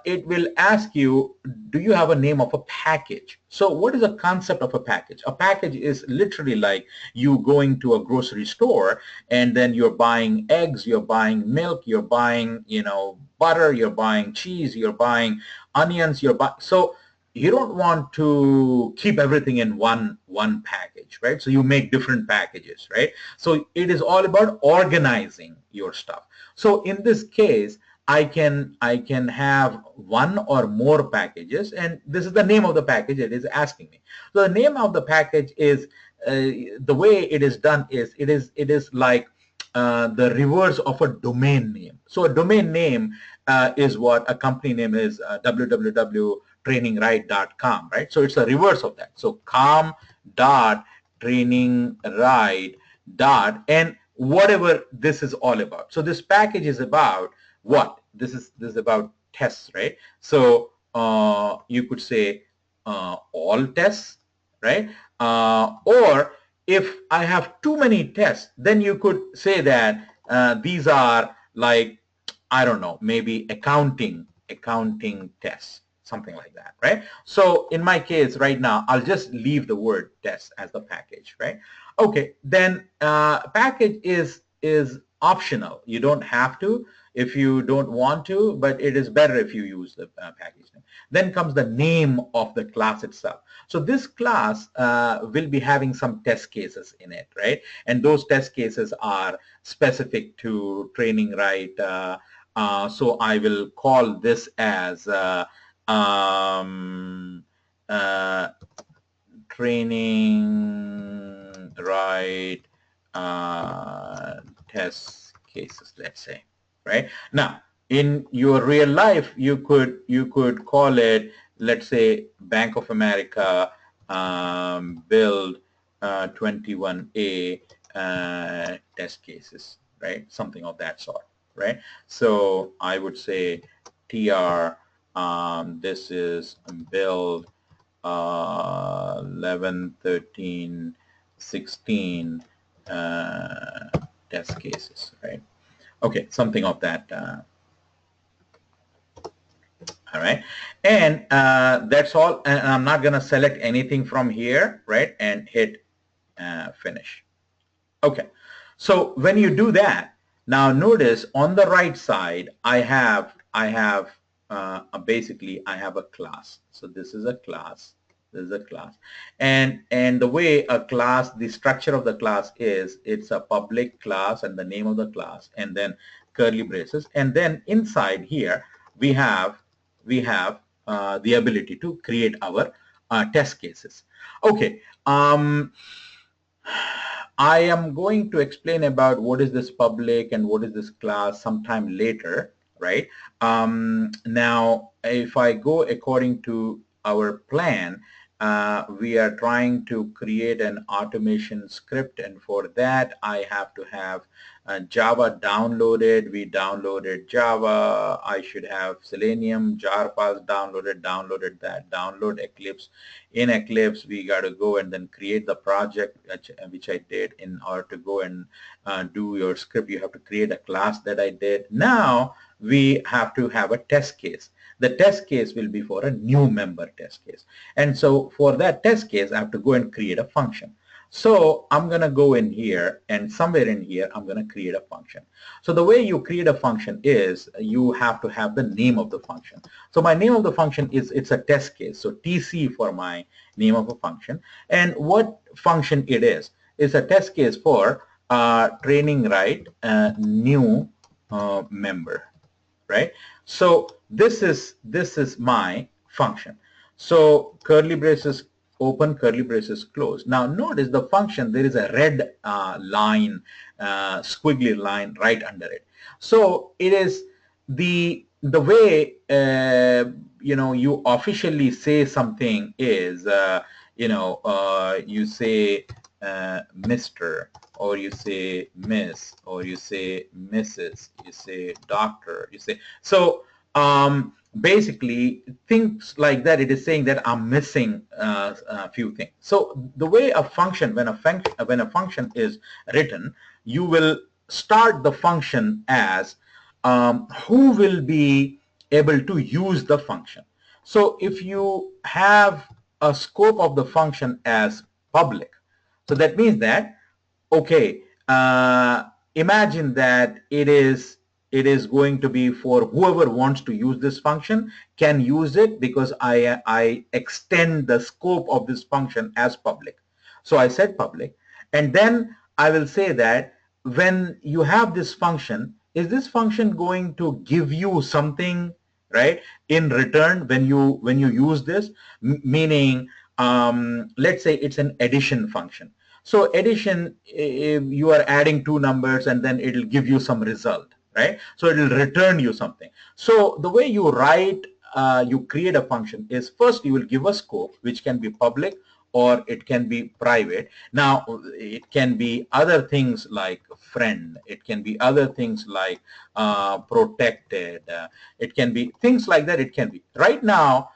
S1: it will ask you, do you have a name of a package? So what is the concept of a package? A package is literally like you going to a grocery store and then you're buying eggs, you're buying milk, you're buying, butter, you're buying cheese, you're buying onions, so you don't want to keep everything in one package, right? So you make different packages, right? So it is all about organizing your stuff. So in this case, I can have one or more packages, and this is the name of the package it is asking me. So the name of the package is the way it is done is it is like the reverse of a domain name. So a domain name is what a company name is, www.trainingrite.com, right? So it's a reverse of that. So com dot TrainingRite dot and whatever this is all about. So this package is about what? This is about tests, right? So you could say all tests, right? Or if I have too many tests, then you could say that these are like, I don't know, maybe accounting tests, something like that, right? So in my case right now, I'll just leave the word test as the package, right? Okay, then package is optional. You don't have to if you don't want to, but it is better if you use the package name. Then comes the name of the class itself. So this class will be having some test cases in it, right? And those test cases are specific to TrainingRite. So I will call this as TrainingRite test cases, let's say, right? Now, in your real life, you could call it, let's say, Bank of America build 21A test cases, right? Something of that sort, right? So I would say TR, this is build 11, 13, 16 test cases, right? Okay, something of that. All right, and that's all. And I'm not going to select anything from here, right? And hit finish. Okay, so when you do that, now notice on the right side, I have basically I have a class. So this is a class. This is a class, and the way a class, the structure of the class is, it's a public class and the name of the class, and then curly braces, and then inside here we have the ability to create our test cases. Okay. I am going to explain about what is this public and what is this class sometime later, right? Now, if I go according to our plan, we are trying to create an automation script, and for that I have to have Java downloaded. We downloaded Java. I should have Selenium, JarPath downloaded that, download Eclipse. In Eclipse, we got to go and then create the project, which I did. In order to go and do your script, you have to create a class that I did. Now we have to have a test case. The test case will be for a new member test case. And so for that test case, I have to go and create a function. So I'm going to go in here, and somewhere in here, I'm going to create a function. So the way you create a function is you have to have the name of the function. So my name of the function is, it's a test case. So TC for my name of a function. And what function it is? It's a test case for TrainingRite new member, right? So this is my function. So curly braces open, curly braces close. Now notice the function, there is a red line, squiggly line right under it. So it is the way you officially say something is you say Mr., or you say Miss, or you say Mrs., you say Doctor, you say so. Basically, things like that. It is saying that I'm missing a few things. So the way a function, when a function is written, you will start the function as who will be able to use the function. So if you have a scope of the function as public, so that means that, okay, imagine that it is going to be for whoever wants to use this function can use it, because I extend the scope of this function as public. So I said public, and then I will say that when you have this function, is this function going to give you something, right, in return when you use this? Meaning, let's say it's an addition function. So addition, you are adding two numbers and then it'll give you some result, right? So it'll return you something. So the way you write, you create a function is, first you will give a scope which can be public or it can be private. Now, it can be other things like friend. It can be other things like protected. It can be things like that. It can be. Right now,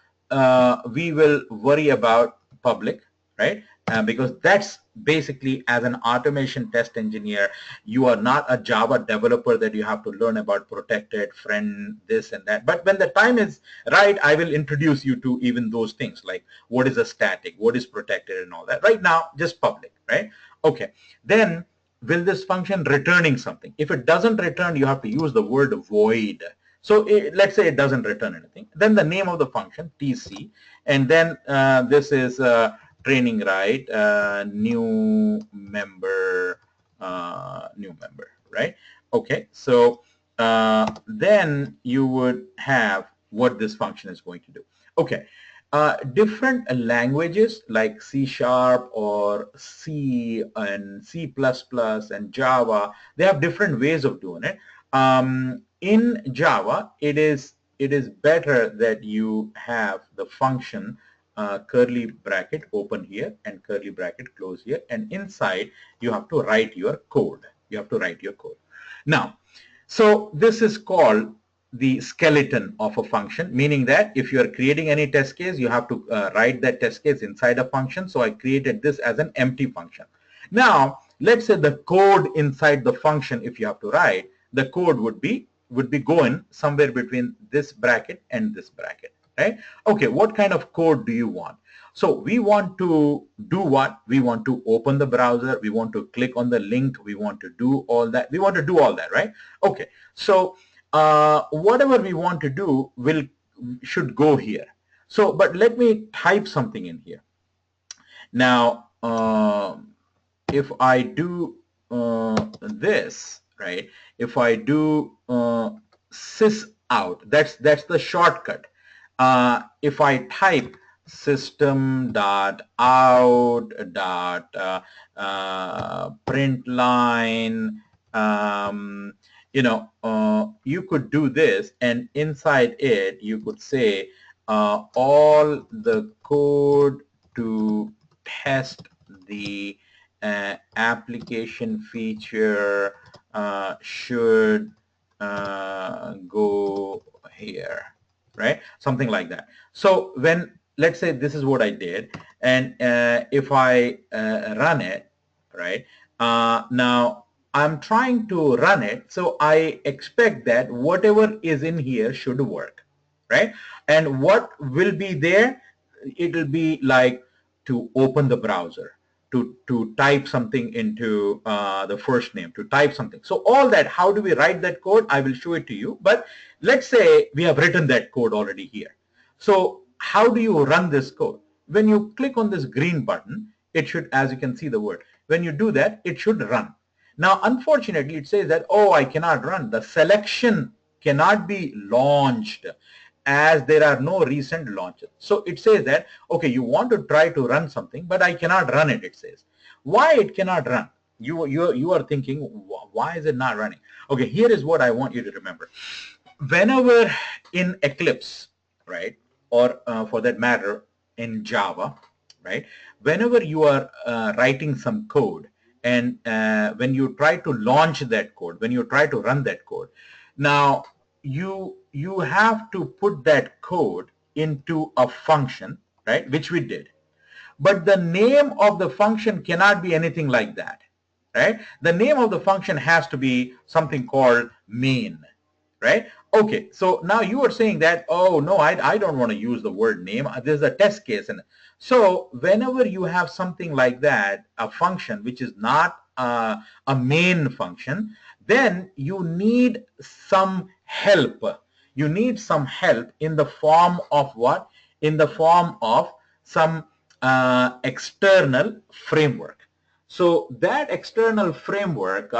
S1: we will worry about public, right? Because that's basically, as an automation test engineer, you are not a Java developer that you have to learn about protected, friend, this and that. But when the time is right, I will introduce you to even those things, like what is a static, what is protected, and all that. Right now, just public, right? Okay. Then, will this function returning something? If it doesn't return, you have to use the word void. So let's say it doesn't return anything. Then the name of the function, TC, and then this is TrainingRite, new member, right? Okay, so then you would have what this function is going to do. Okay, different languages like C# or C and C++ and Java, they have different ways of doing it. In Java, it is better that you have the function curly bracket open here and curly bracket close here, and inside you have to write your code. You have to write your code. Now, so this is called the skeleton of a function, meaning that if you are creating any test case, you have to write that test case inside a function. So I created this as an empty function. Now, let's say the code inside the function, if you have to write, the code would be going somewhere between this bracket and this bracket, right? Okay, what kind of code do you want? So we want to do what? We want to open the browser. We want to click on the link. We want to do all that. We want to do all that, right? Okay, so whatever we want to do should go here. So, but let me type something in here. Now, if I do this, right? If I do sys out, that's the shortcut. If I type system.out.println, you could do this, and inside it you could say all the code to test the application feature should go here, right? Something like that. So when, let's say this is what I did, and if I run it, right, now I'm trying to run it, so I expect that whatever is in here should work, right? And what will be there? It will be like to open the browser, to type something into the first name, to type something. So all that, how do we write that code? I will show it to you. But let's say we have written that code already here. So how do you run this code? When you click on this green button, it should, as you can see the word, when you do that, it should run. Now, unfortunately, it says that, oh, I cannot run. The selection cannot be launched as there are no recent launches. So it says that, okay, you want to try to run something, but I cannot run it, it says. Why it cannot run? You are thinking, why is it not running? Okay, here is what I want you to remember. Whenever in Eclipse, right, or for that matter in Java, right, whenever you are writing some code, and when you try to launch that code, when you try to run that code, now you have to put that code into a function, right, which we did. But the name of the function cannot be anything like that, right? The name of the function has to be something called main, right? Okay, so now you are saying that, oh no, I don't want to use the word name. There's a test case. And so whenever you have something like that, a function which is not a main function, then you need some help. You need some help in the form of what? In the form of some external framework. So that external framework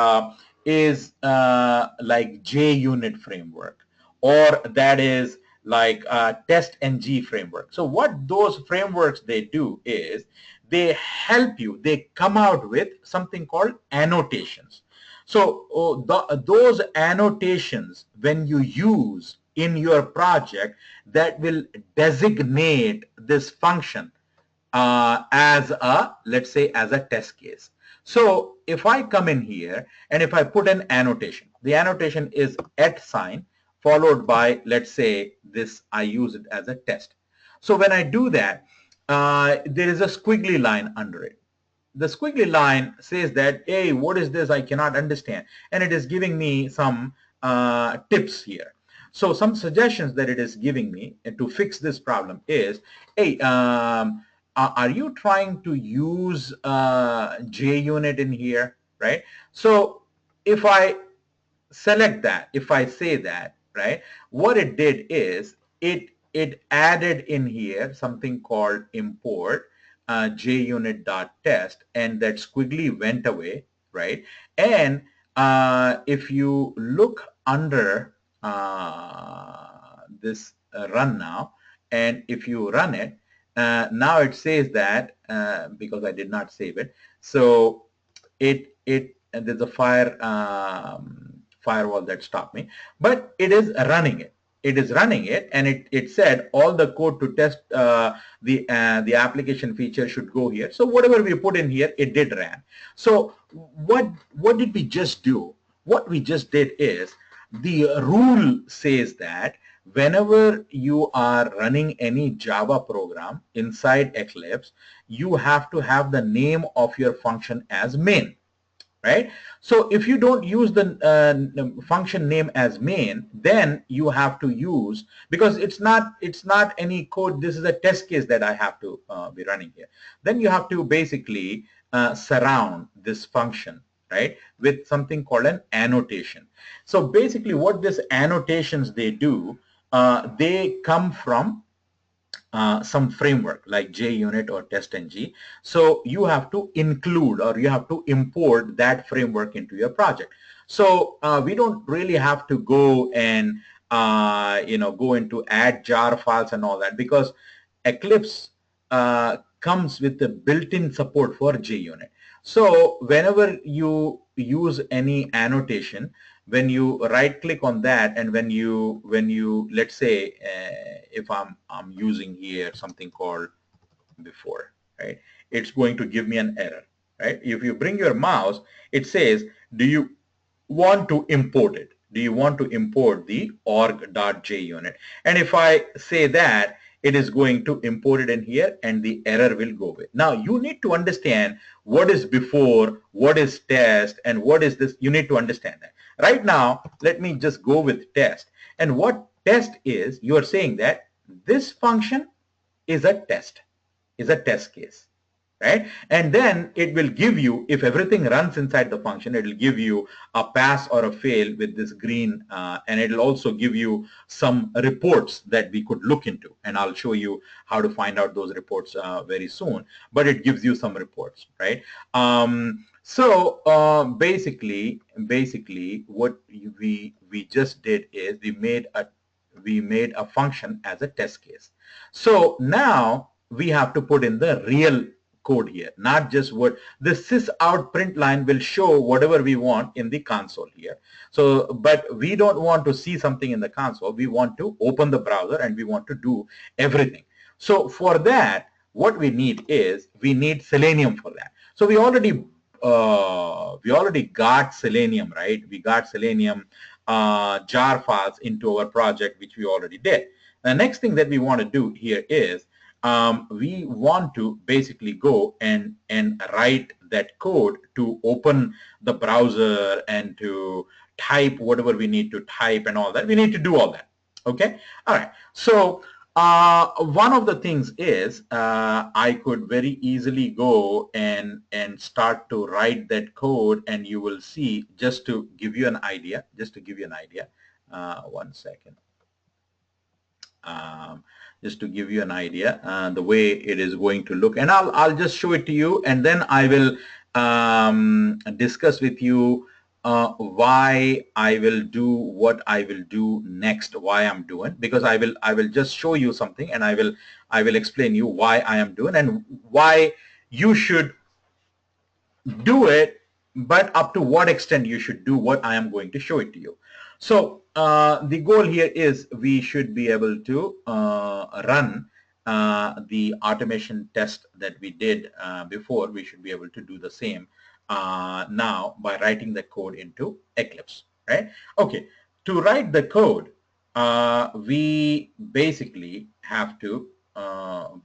S1: is like JUnit framework, or that is like TestNG framework. So what those frameworks they do is they help you. They come out with something called annotations. So those annotations, when you use in your project, that will designate this function as a, let's say, as a test case. So if I come in here and if I put an annotation, the annotation is @ followed by, let's say, this, I use it as a test. So when I do that, there is a squiggly line under it. The squiggly line says that, hey, what is this? I cannot understand. And it is giving me some tips here. So some suggestions that it is giving me to fix this problem is, hey, are you trying to use JUnit in here, right? So if I select that, if I say that, right, what it did is it added in here something called import JUnit.test, and that squiggly went away, right? And if you look under this run now, and if you run it, now it says that because I did not save it, so and there's a firewall that stopped me, but it is running it. It is running it, and it said all the code to test the application feature should go here. So whatever we put in here, it did run. So what did we just do? What we just did is, the rule says that whenever you are running any Java program inside Eclipse, you have to have the name of your function as main. Right? So if you don't use the function name as main, then you have to use, because it's not any code, this is a test case that I have to be running here. Then you have to basically surround this function, right, with something called an annotation. So basically what these annotations they do, they come from some framework like JUnit or TestNG. So you have to include, or you have to import that framework into your project. So we don't really have to go and go into add jar files and all that, because Eclipse comes with the built-in support for JUnit. So whenever you use any annotation, when you right click on that, and when you let's say if I'm using here something called before, right, it's going to give me an error, right? If you bring your mouse, it says, do you want to import it? Do you want to import the org.junit? And if I say that, it is going to import it in here, and the error will go away. Now you need to understand what is before, what is test, and what is this. You need to understand that. Right now, let me just go with test. And what test is, you are saying that this function is a test case, right? And then it will give you, if everything runs inside the function, it will give you a pass or a fail with this green, and it will also give you some reports that we could look into, and I'll show you how to find out those reports very soon, but it gives you some reports, right? Basically what we just did is we made a function as a test case. So now we have to put in the real code here, not just what the sysout print line will show whatever we want in the console here. So, but we don't want to see something in the console. We want to open the browser and we want to do everything. So for that, what we need is, we need Selenium for that. So we already got Selenium, right? We got Selenium jar files into our project, which we already did. The next thing that we want to do here is we want to basically go and write that code to open the browser and to type whatever we need to type and all that. We need to do all that. Okay. All right. So one of the things is I could very easily go and start to write that code, and you will see, just to give you an idea, one second. Just to give you an idea, the way it is going to look, and I'll just show it to you, and then I will discuss with you why I will do what I will do next, why I'm doing, because I will just show you something, and I will explain you why I am doing and why you should do it, but up to what extent you should do what I am going to show it to you. So the goal here is we should be able to run the automation test that we did before, we should be able to do the same now by writing the code into Eclipse, right? Okay, to write the code, we basically have to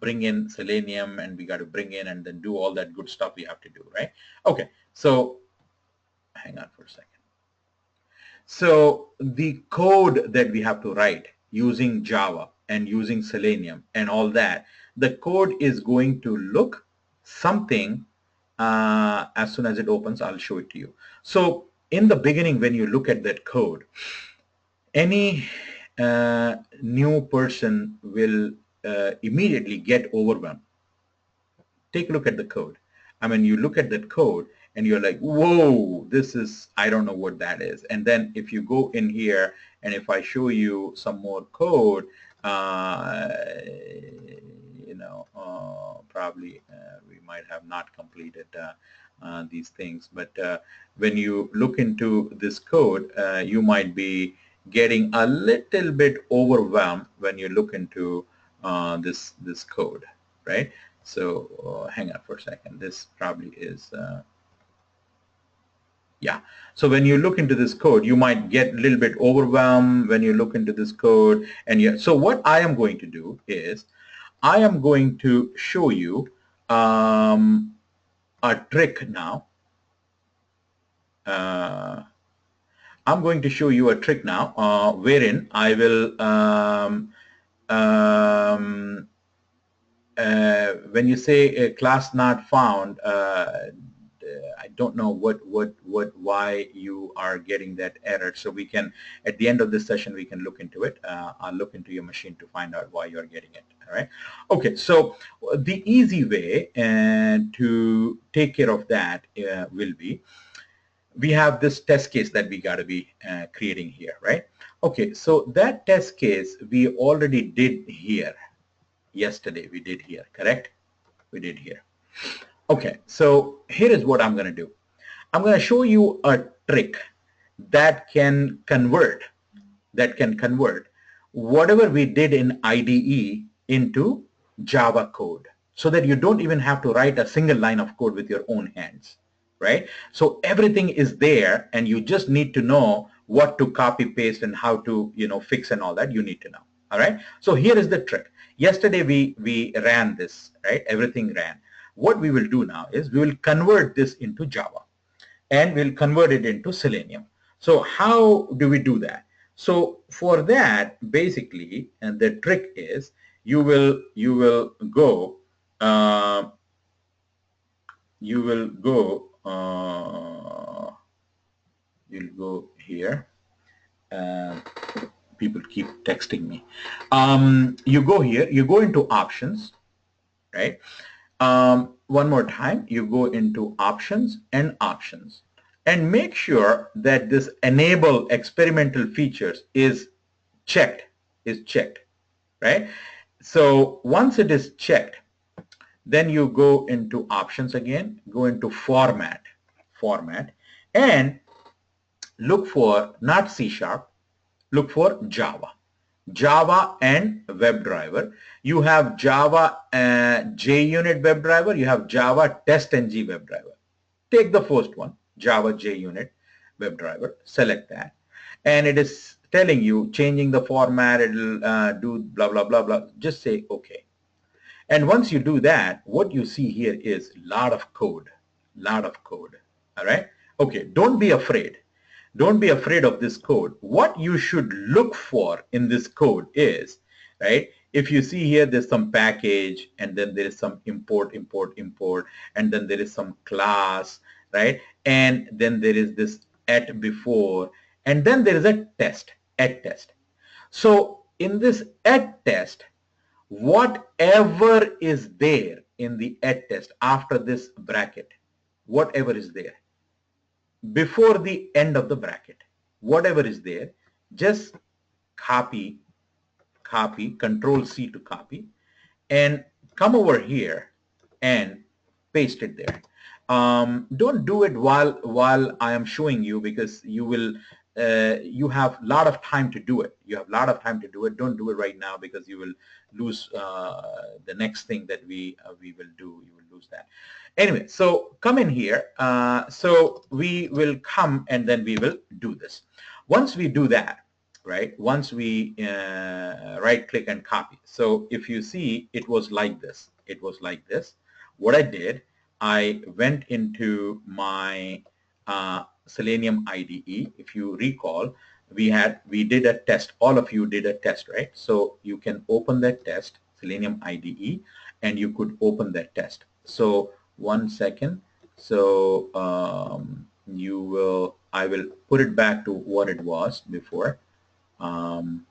S1: bring in Selenium, and we got to bring in and then do all that good stuff we have to do, right? Okay, so hang on for a second. So the code that we have to write using Java and using Selenium and all that, the code is going to look something as soon as it opens. I'll show it to you. So in the beginning, when you look at that code, any new person will immediately get overwhelmed. Take a look at the code. I mean, you look at that code and you're like, whoa, this is, I don't know what that is. And then if you go in here and if I show you some more code, probably we might have not completed these things. But when you look into this code, you might be getting a little bit overwhelmed when you look into this code, right? So hang on for a second. This probably is, yeah. So when you look into this code, you might get a little bit overwhelmed when you look into this code. And so what I am going to do is I am going to show you a trick now. I'm going to show you a trick now wherein I will when you say a class not found, I don't know why you are getting that error. So we can, at the end of this session, we can look into it. I'll look into your machine to find out why you're getting it. All right. Okay. So the easy way to take care of that will be, we have this test case that we got to be creating here, right? Okay. So that test case we already did here. Yesterday we did here, correct? We did here. Okay, so here is what I'm going to do. I'm going to show you a trick that can convert whatever we did in IDE into Java code, so that you don't even have to write a single line of code with your own hands, right? So everything is there, and you just need to know what to copy paste and how to fix and all that you need to know. All right, so here is the trick. Yesterday we ran this, right? Everything ran. What we will do now is we will convert this into Java, and we'll convert it into Selenium. So how do we do that? So for that, basically, and the trick is you'll go here. People keep texting me. You go here, you go into options, right? One more time, you go into options, and make sure that this enable experimental features is checked, right? So once it is checked, then you go into options again, go into format, and look for not C#, look for Java and WebDriver. You have Java JUnit WebDriver, you have Java TestNG WebDriver. Take the first one, Java JUnit WebDriver, select that, and it is telling you changing the format, it'll do blah blah blah blah. Just say okay. And once you do that, what you see here is a lot of code. All right. Okay. Don't be afraid. Don't be afraid of this code. What you should look for in this code is, right, if you see here, there's some package, and then there is some import, and then there is some class, right, and then there is this at before, and then there is a test, So in this at test, whatever is there in the at test after this bracket, whatever is there, before the end of the bracket, whatever is there, just copy, Control C to copy, and come over here and paste it there. Don't do it while I am showing you, because you will you have a lot of time to do it. You have a lot of time to do it. Don't do it right now because you will lose the next thing that we will do. You will lose that. Anyway, so come in here. So we will come and then we will do this. Once we do that, right? Once we right click and copy. So if you see, it was like this. It was like this. What I did, I went into my Selenium IDE. If you recall, we did a test. All of you did a test, right? So you can open that test, Selenium IDE, and you could open that test. So 1 second. So I will put it back to what it was before. I'll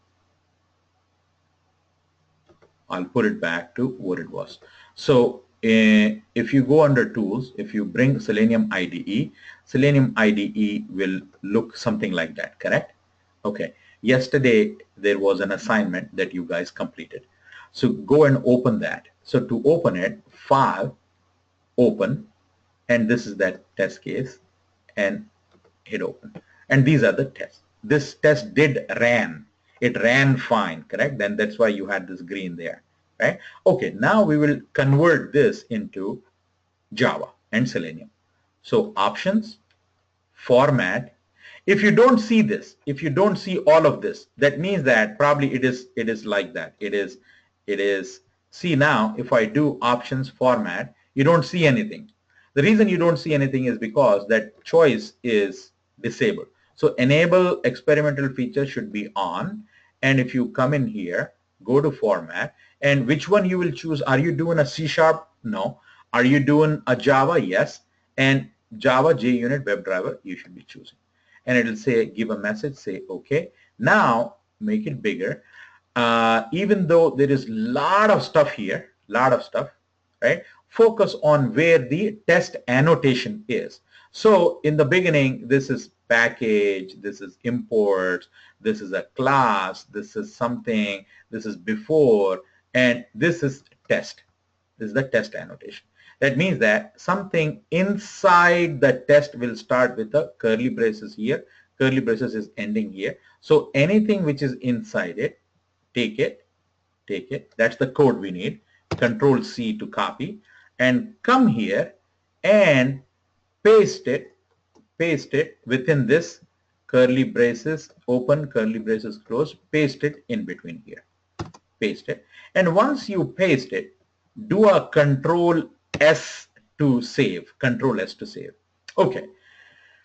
S1: put it back to what it was. So if you go under tools, if you bring Selenium IDE will look something like that, correct? Okay. Yesterday there was an assignment that you guys completed. So go and open that. So to open it, File, Open, and this is that test case, and hit open. And these are the tests. This test did ran. It ran fine, correct? Then that's why you had this green there, right? Okay, now we will convert this into Java and Selenium. So options, format. If you don't see this, if you don't see all of this, that means that probably it is like that. It is. See now, if I do options, format, you don't see anything. The reason you don't see anything is because that choice is disabled. So enable experimental features should be on. And if you come in here, go to format, and which one you will choose? Are you doing a C#? No. Are you doing a Java? Yes. And Java JUnit WebDriver you should be choosing. And it will say, give a message, say OK. Now make it bigger. Even though there is a lot of stuff here, right? Focus on where the test annotation is. So in the beginning, this is package, this is imports, this is a class, this is something, this is before, and this is test. This is the test annotation. That means that something inside the test will start with the curly braces here. Curly braces is ending here. So anything which is inside it, take it. That's the code we need. Control C to copy, and come here and paste it within this curly braces, open, curly braces close, paste it in between here. Paste it. And once you paste it, do a Control S to save. Control S to save. Okay.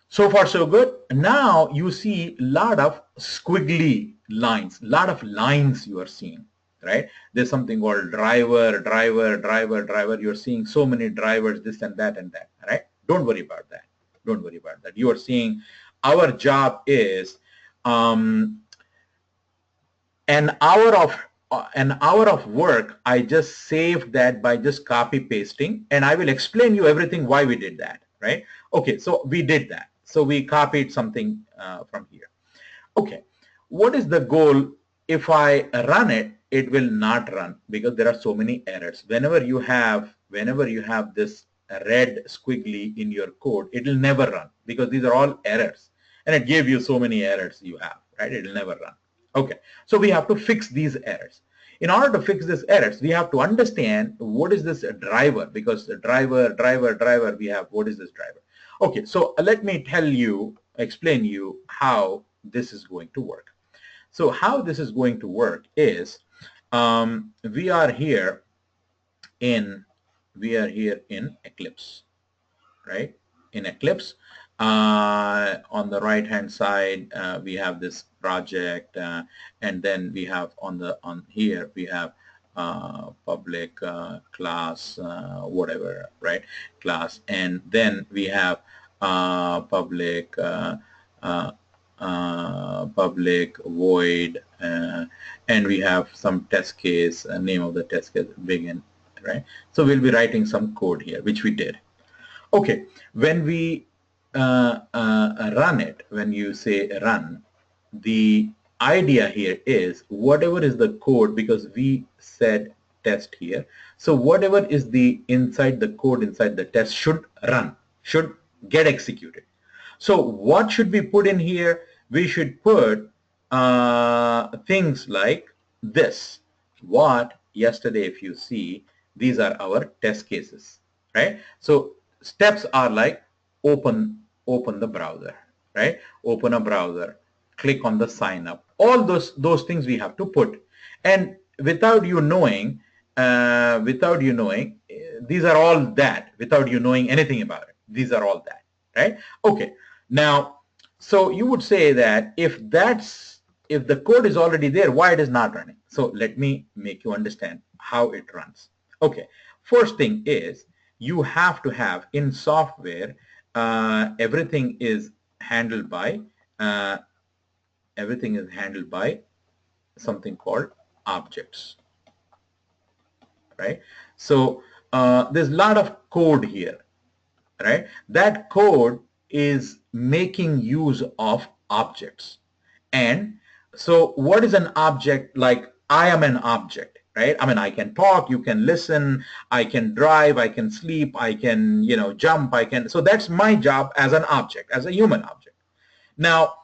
S1: So far so good. Now you see a lot of squiggly lines, lot of lines you are seeing, right? There's something called driver. You're seeing so many drivers, this and that, right? Don't worry about that. Don't worry about that. You are seeing our job is an hour of work. I just saved that by just copy pasting, and I will explain you everything why we did that, right? Okay, so we did that. So we copied something from here. Okay, what is the goal? If I run it, it will not run because there are so many errors. Whenever you have this red squiggly in your code, it will never run because these are all errors, and it gave you so many errors you have, right? It will never run. Okay, so we have to fix these errors. In order to fix these errors, we have to understand what is this driver, because the driver, we have what is this driver. Okay, so let me explain you how this is going to work. So how this is going to work is we are here in Eclipse, right? In Eclipse, on the right hand side we have this project, and then we have on here we have public class, whatever, right? Class, and then we have public void, and we have some test case, name of the test case, begin, right? So we'll be writing some code here, which we did. Okay, when we run it, when you say run, the idea here is whatever is the code, because we said test here, so whatever is the inside the code inside the test should run, should get executed. So what should we put in here? we should put things like this. What yesterday, if you see, these are our test cases, right? So steps are like open the browser, right? Open a browser, click on the sign up. All those things we have to put, and without you knowing, these are all that. Without you knowing anything about it, these are all that, right? Okay. Now, so you would say that if the code is already there, why it is not running? So let me make you understand how it runs. Okay. First thing is you have to have in software, everything is handled by something called objects, right? So there's a lot of code here, right? That code is making use of objects. And so what is an object? Like, I am an object, right? I mean, I can talk, you can listen, I can drive, I can sleep, I can, jump, so that's my job as an object, as a human object. Now,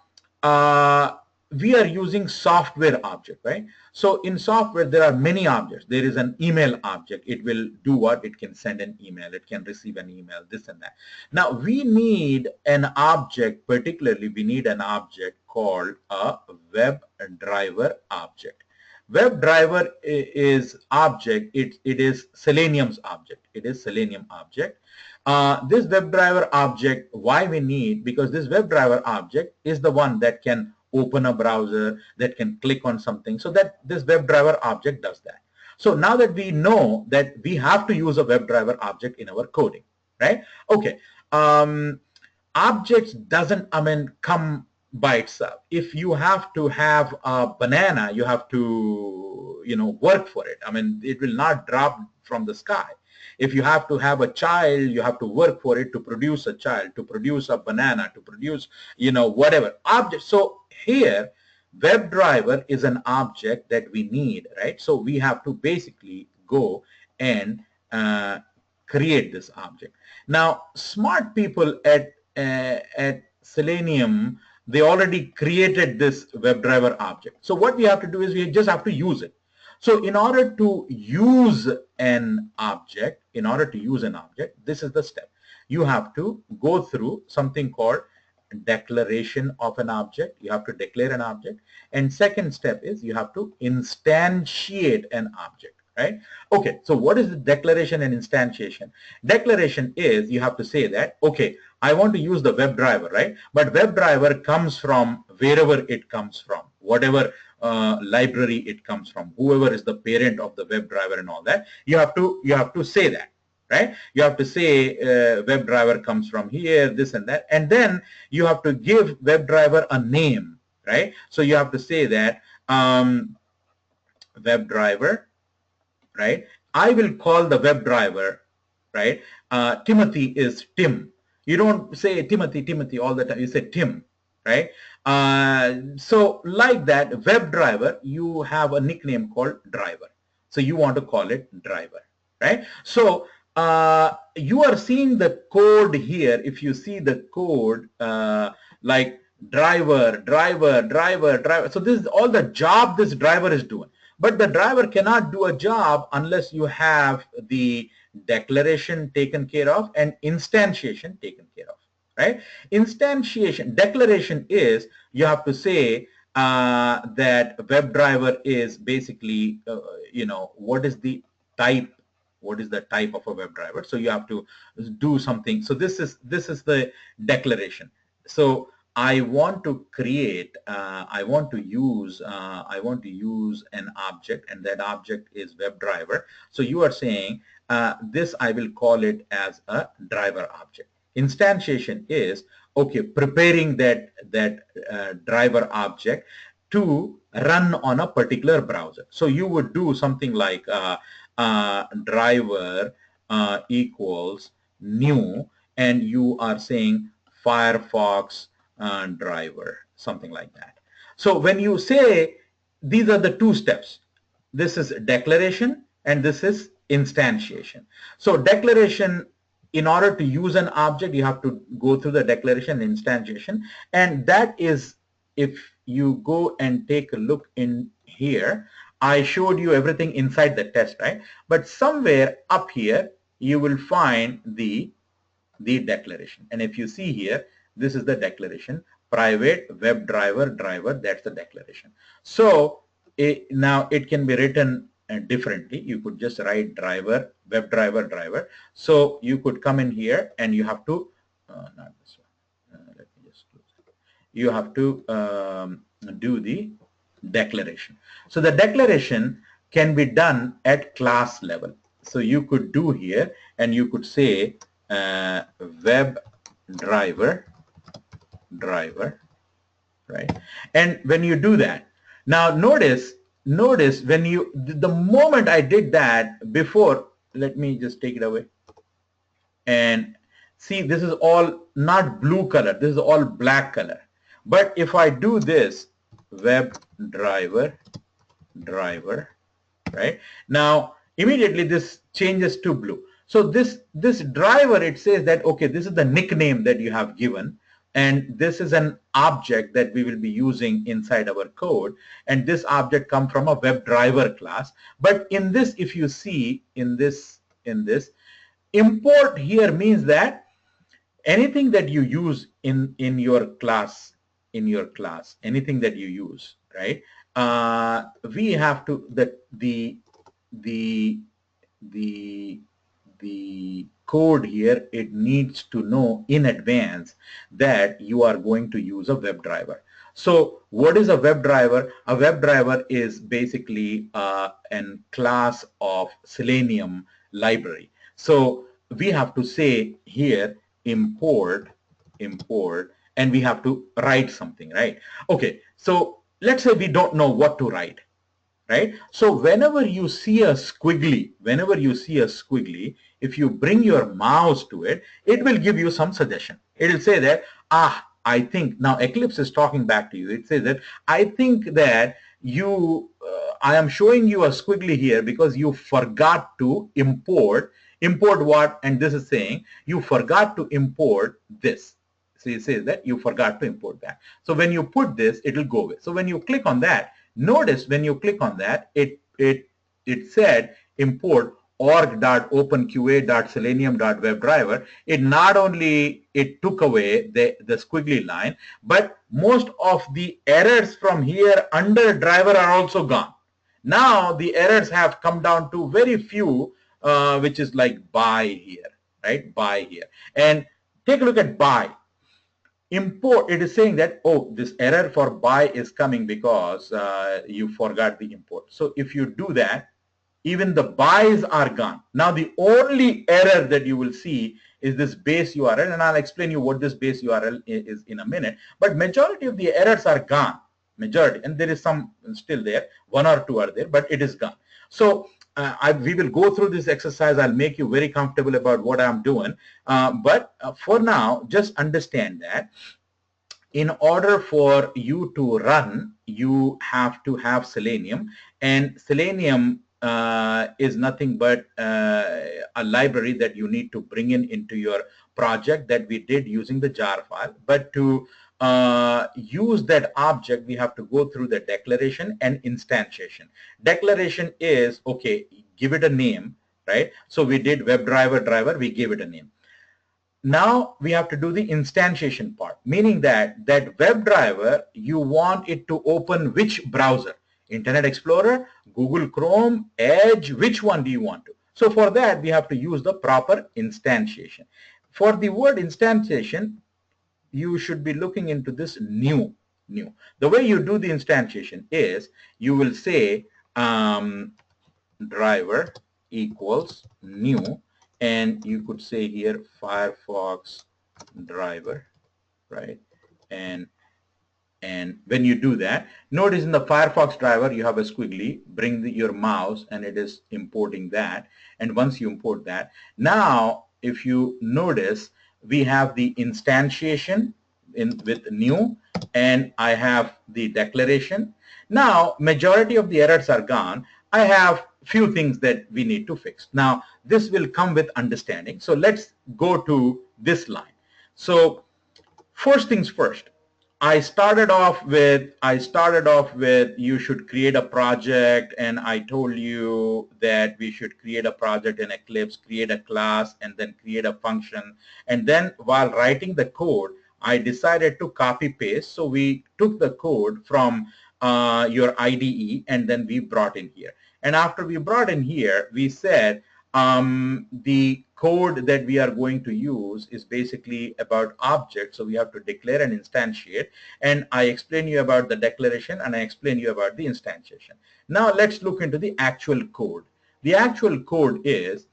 S1: we are using software object, right? So in software, there are many objects. There is an email object. It will do what? It can send an email. It can receive an email, this and that. Now, we need an object, particularly we need an object called a WebDriver object. WebDriver is object. It is Selenium's object. It is Selenium object. This WebDriver object, why we need? Because this WebDriver object is the one that can open a browser, that can click on something, so that this WebDriver object does that. So now that we know that we have to use a WebDriver object in our coding, right? Okay. Objects doesn't, come by itself. If you have to have a banana, you have to, work for it. It will not drop from the sky. If you have to have a child, you have to work for it to produce a child, to produce a banana, to produce, whatever object. So here, WebDriver is an object that we need, right? So we have to basically go and create this object. Now, smart people at Selenium, they already created this WebDriver object. So what we have to do is we just have to use it. So in order to use an object, this is the step. You have to go through something called declaration of an object. You have to declare an object. And second step is you have to instantiate an object, right? Okay, so what is the declaration and instantiation? Declaration is you have to say that, okay, I want to use the WebDriver, right? But WebDriver comes from wherever it comes from, whatever library it comes from, whoever is the parent of the WebDriver and all that. You have to say that, right? You have to say WebDriver comes from here, this and that, and then you have to give WebDriver a name, right? So you have to say that WebDriver, right? I will call the WebDriver, right? Timothy is Tim. You don't say Timothy all the time. You say Tim, right? So like that, WebDriver, you have a nickname called driver. So you want to call it driver, right? So you are seeing the code here. If you see the code like driver. So this is all the job this driver is doing. But the driver cannot do a job unless you have the declaration taken care of and instantiation taken care of, right? Instantiation, declaration is you have to say that WebDriver is basically, what is the type of a WebDriver. So you have to do something. So this is the declaration. So I want to create, I want to use an object, and that object is WebDriver. So you are saying this, I will call it as a driver object. Instantiation is, okay, preparing that driver object to run on a particular browser. So you would do something like driver equals new, and you are saying Firefox driver, something like that. So when you say, these are the two steps. This is declaration and this is instantiation. So declaration, in order to use an object, you have to go through the declaration and instantiation, and that is if you go and take a look in here, I showed you everything inside the test, right? But somewhere up here, you will find the declaration. And if you see here, this is the declaration, private WebDriver driver, that's the declaration. So now it can be written differently. You could just write driver, WebDriver driver. So you could come in here and you have to, not this one, let me just close it. You have to do the declaration. So the declaration can be done at class level. So you could do here and you could say WebDriver driver, right? And when you do that, now notice when you, the moment I did that before, let me just take it away and see, this is all not blue color, this is all black color. But if I do this WebDriver driver, right, now immediately this changes to blue. So this driver, it says that, okay, this is the nickname that you have given, and this is an object that we will be using inside our code, and this object comes from a WebDriver class. But in this, if you see in this import here, means that anything that you use in your class, anything that you use, right, we have to, the code here, it needs to know in advance that you are going to use a WebDriver. So what is a WebDriver? A WebDriver is basically a class of Selenium library. So we have to say here import, and we have to write something, right? Okay, so let's say we don't know what to write, right? So whenever you see a squiggly, if you bring your mouse to it, it will give you some suggestion. It will say that, I think, now Eclipse is talking back to you. It says that, I think that you, I am showing you a squiggly here because you forgot to import what? And this is saying you forgot to import this. So it says that you forgot to import that. So when you put this, it will go away. So when you click on that, notice when you click on that, it said import org.openqa.selenium.webdriver. It not only it took away the squiggly line, but most of the errors from here under driver are also gone. Now the errors have come down to very few, which is like by here, right? By here. And take a look at by. Import, it is saying that, oh, this error for by is coming because you forgot the import. So if you do that, even the bys are gone. Now the only error that you will see is this base URL, and I'll explain you what this base URL is in a minute. But majority of the errors are gone, majority, and there is some still there, one or two are there, but it is gone. So we will go through this exercise. I'll make you very comfortable about what I'm doing. But for now, just understand that in order for you to run, you have to have Selenium, and Selenium is nothing but a library that you need to bring into your project that we did using the jar file. But to use that object, we have to go through the declaration and instantiation. Declaration is, okay, give it a name, right? So we did WebDriver driver, we gave it a name. Now we have to do the instantiation part, meaning that WebDriver, you want it to open which browser? Internet Explorer, Google Chrome, Edge, which one do you want to? So for that, we have to use the proper instantiation. For the word instantiation, you should be looking into this new. The way you do the instantiation is you will say driver equals new, and you could say here Firefox driver, right? And when you do that, notice in the Firefox driver you have a squiggly, bring your mouse and it is importing that. And once you import that, now if you notice, we have the instantiation with new, and I have the declaration. Now majority of the errors are gone. I have few things that we need to fix. Now this will come with understanding. So let's go to this line. So first things first, I started off with you should create a project, and I told you that we should create a project in Eclipse, create a class, and then create a function. And then while writing the code, I decided to copy paste. So we took the code from your IDE, and then we brought in here. And after we brought in here, we said the code that we are going to use is basically about objects, so we have to declare and instantiate, and I explain you about the declaration and I explain you about the instantiation. Now let's look into the actual code. The actual code is,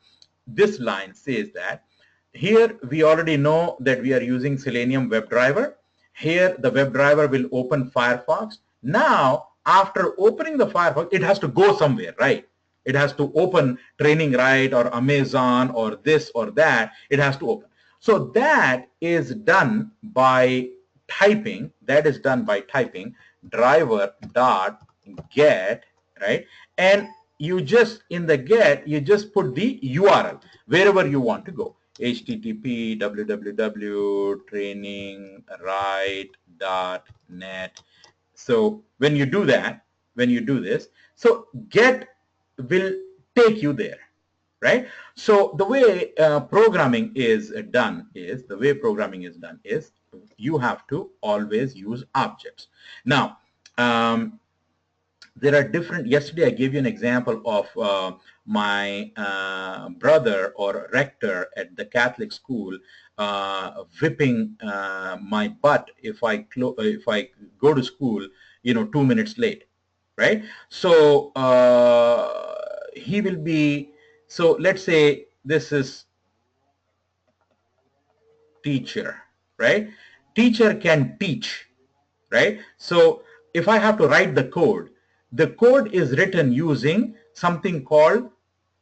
S1: this line says that here we already know that we are using Selenium WebDriver. Here the WebDriver will open Firefox. Now after opening the Firefox, it has to go somewhere, right? It has to open TrainingRite or Amazon or this or that. It has to open. So that is done by typing. That is done by typing driver.get, right? And you just, in the get, you just put the URL wherever you want to go. HTTP www.trainingrite.net. So when you do that, when you do this, so get will take you there, right? So the way programming is done is, you have to always use objects. Now, there are different, yesterday I gave you an example of my brother or rector at the Catholic school whipping my butt if I go to school, 2 minutes late, right? So he will be, so let's say this is teacher, right? Teacher can teach, right? So if I have to write the code is written using something called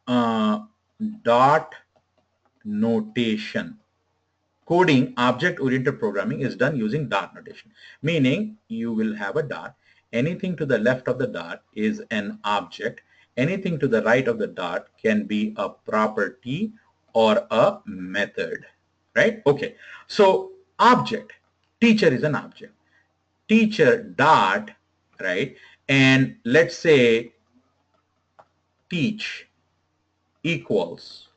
S1: dot notation. Coding, object-oriented programming, is done using dot notation, meaning you will have a dot. Anything to the left of the dot is an object. Anything to the right of the dot can be a property or a method, right? Okay, so object, teacher is an object. Teacher dot, right? And let's say teach equals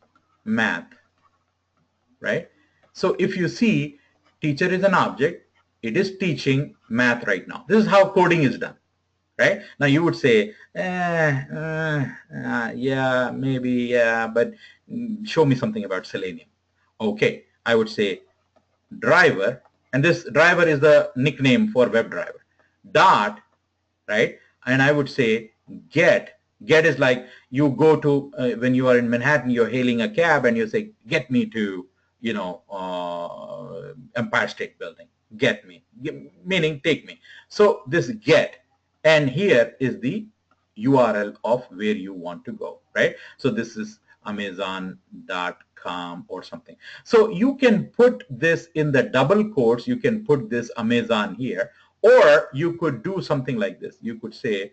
S1: math, right? So if you see, teacher is an object, it is teaching math right now. This is how coding is done, right? Now you would say, yeah, maybe, yeah, but show me something about Selenium. Okay, I would say driver, and this driver is the nickname for WebDriver, dot, right? And I would say get. Get is like you go to, when you are in Manhattan, you're hailing a cab and you say, get me to, Empire State Building. Get me, meaning take me. So this get, and here is the URL of where you want to go, right? So this is Amazon.com or something. So you can put this in the double quotes. You can put this Amazon here, or you could do something like this. You could say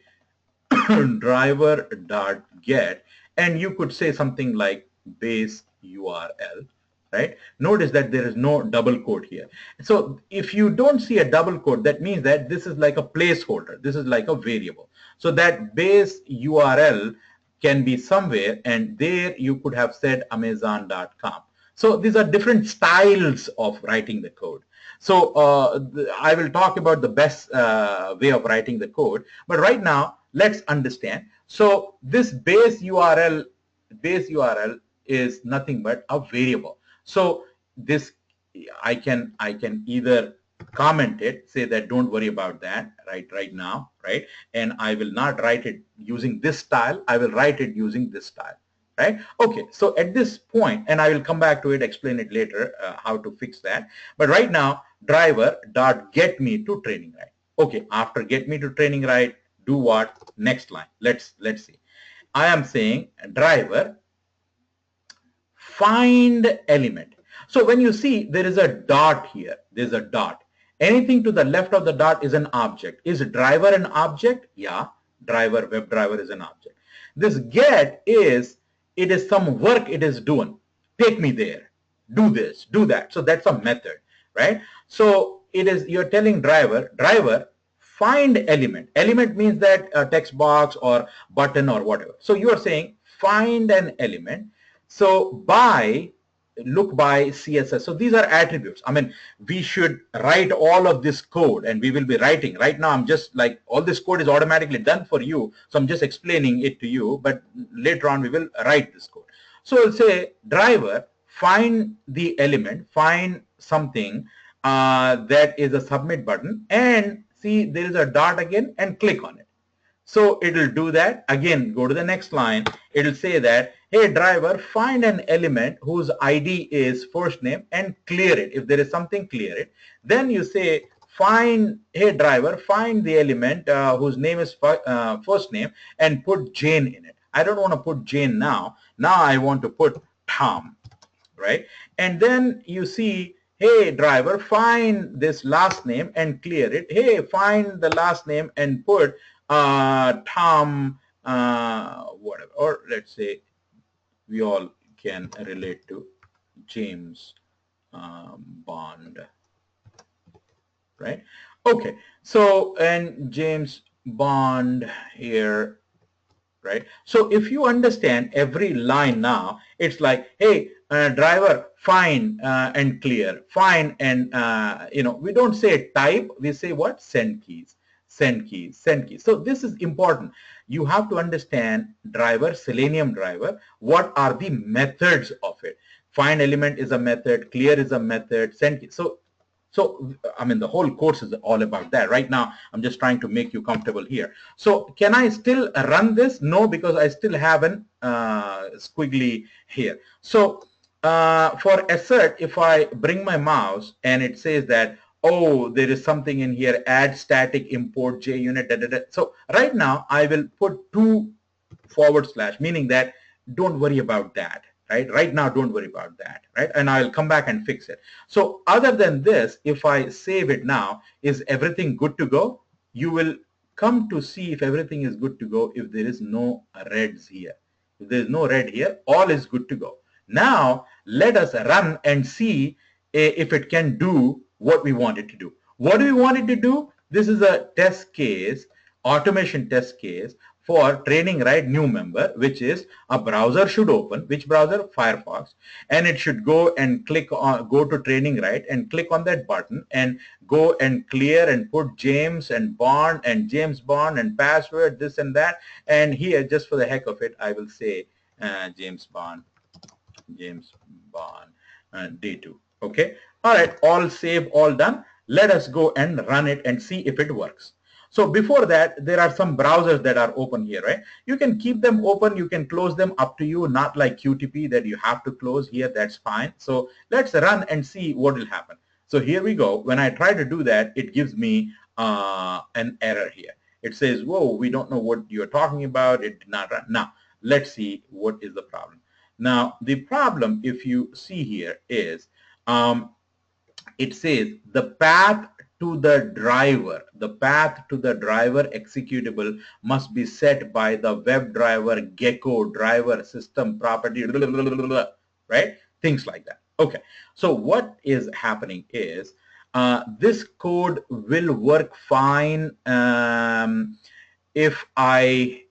S1: driver.get, and you could say something like base URL, right? Notice that there is no double quote here. So if you don't see a double quote, that means that this is like a placeholder. This is like a variable. So that base URL can be somewhere, and there you could have said Amazon.com. So these are different styles of writing the code. So I will talk about the best way of writing the code, but right now let's understand. So this base URL is nothing but a variable. So this I can either comment it, say that don't worry about that right now, right? And I will not write it using this style. I will write it using this style, right? Okay, so at this point, and I will come back to it, explain it later how to fix that. But right now, driver.get me to TrainingRite. Okay, after get me to TrainingRite, do what? Next line. Let's see. I am saying driver find element. So when you see there is a dot here, there's a dot. Anything to the left of the dot is an object. Is driver an object? Yeah, driver, WebDriver is an object. This get is, it is some work it is doing. Take me there. Do this, do that. So that's a method, right? So you're telling driver find element. Element means that a text box or button or whatever. So you are saying find an element. So look by CSS. So these are attributes. I mean, we should write all of this code, and we will be writing. Right now, I'm just like, all this code is automatically done for you. So I'm just explaining it to you, but later on we will write this code. So we'll say driver, find the element, find something that is a submit button, and see there is a dot again, and click on it. So it will do that. Again, go to the next line. It will say that, hey driver, find an element whose ID is first name and clear it. If there is something, clear it. Then you say, hey driver, find the element whose name is first name and put Jane in it. I don't want to put Jane now. Now I want to put Tom, right? And then you see, hey driver, find this last name and clear it. Hey, find the last name and put Tom, whatever, or let's say we all can relate to James Bond, right? Okay, so, and James Bond here, right? So if you understand every line now, it's like, hey driver, find and clear, find and we don't say type, we say what? Send keys. Send keys, send keys. So this is important. You have to understand driver, Selenium driver, what are the methods of it. Find element is a method, clear is a method, send keys. So I mean, the whole course is all about that. Right now, I'm just trying to make you comfortable here. So can I still run this? No, because I still have an squiggly here. So for assert, if I bring my mouse and it says that, oh, there is something in here, add static import JUnit, da, da, da. So right now I will put 2 /, meaning that don't worry about that, right? Right now, don't worry about that, right? And I'll come back and fix it. So other than this, if I save it now, is everything good to go? You will come to see if everything is good to go if there is no reds here. If there is no red here, all is good to go. Now, let us run and see if it can do what we want it to do. What do we want it to do? This is a test case, automation test case for TrainingRite new member, which is a browser should open. Which browser? Firefox. And it should go and click on, go to TrainingRite and click on that button and go and clear and put James and Bond and James Bond and password, this and that. And here, just for the heck of it, I will say James Bond day 2. Okay. All right. All save, all done. Let us go and run it and see if it works. So before that, there are some browsers that are open here, right? You can keep them open. You can close them, up to you, not like QTP that you have to close here. That's fine. So let's run and see what will happen. So here we go. When I try to do that, it gives me an error here. It says, whoa, we don't know what you're talking about. It did not run. Now, let's see what is the problem. Now, the problem, if you see here, is it says the path to the driver executable must be set by the WebDriver Gecko driver system property, right? Things like that. Okay, so what is happening is this code will work fine if I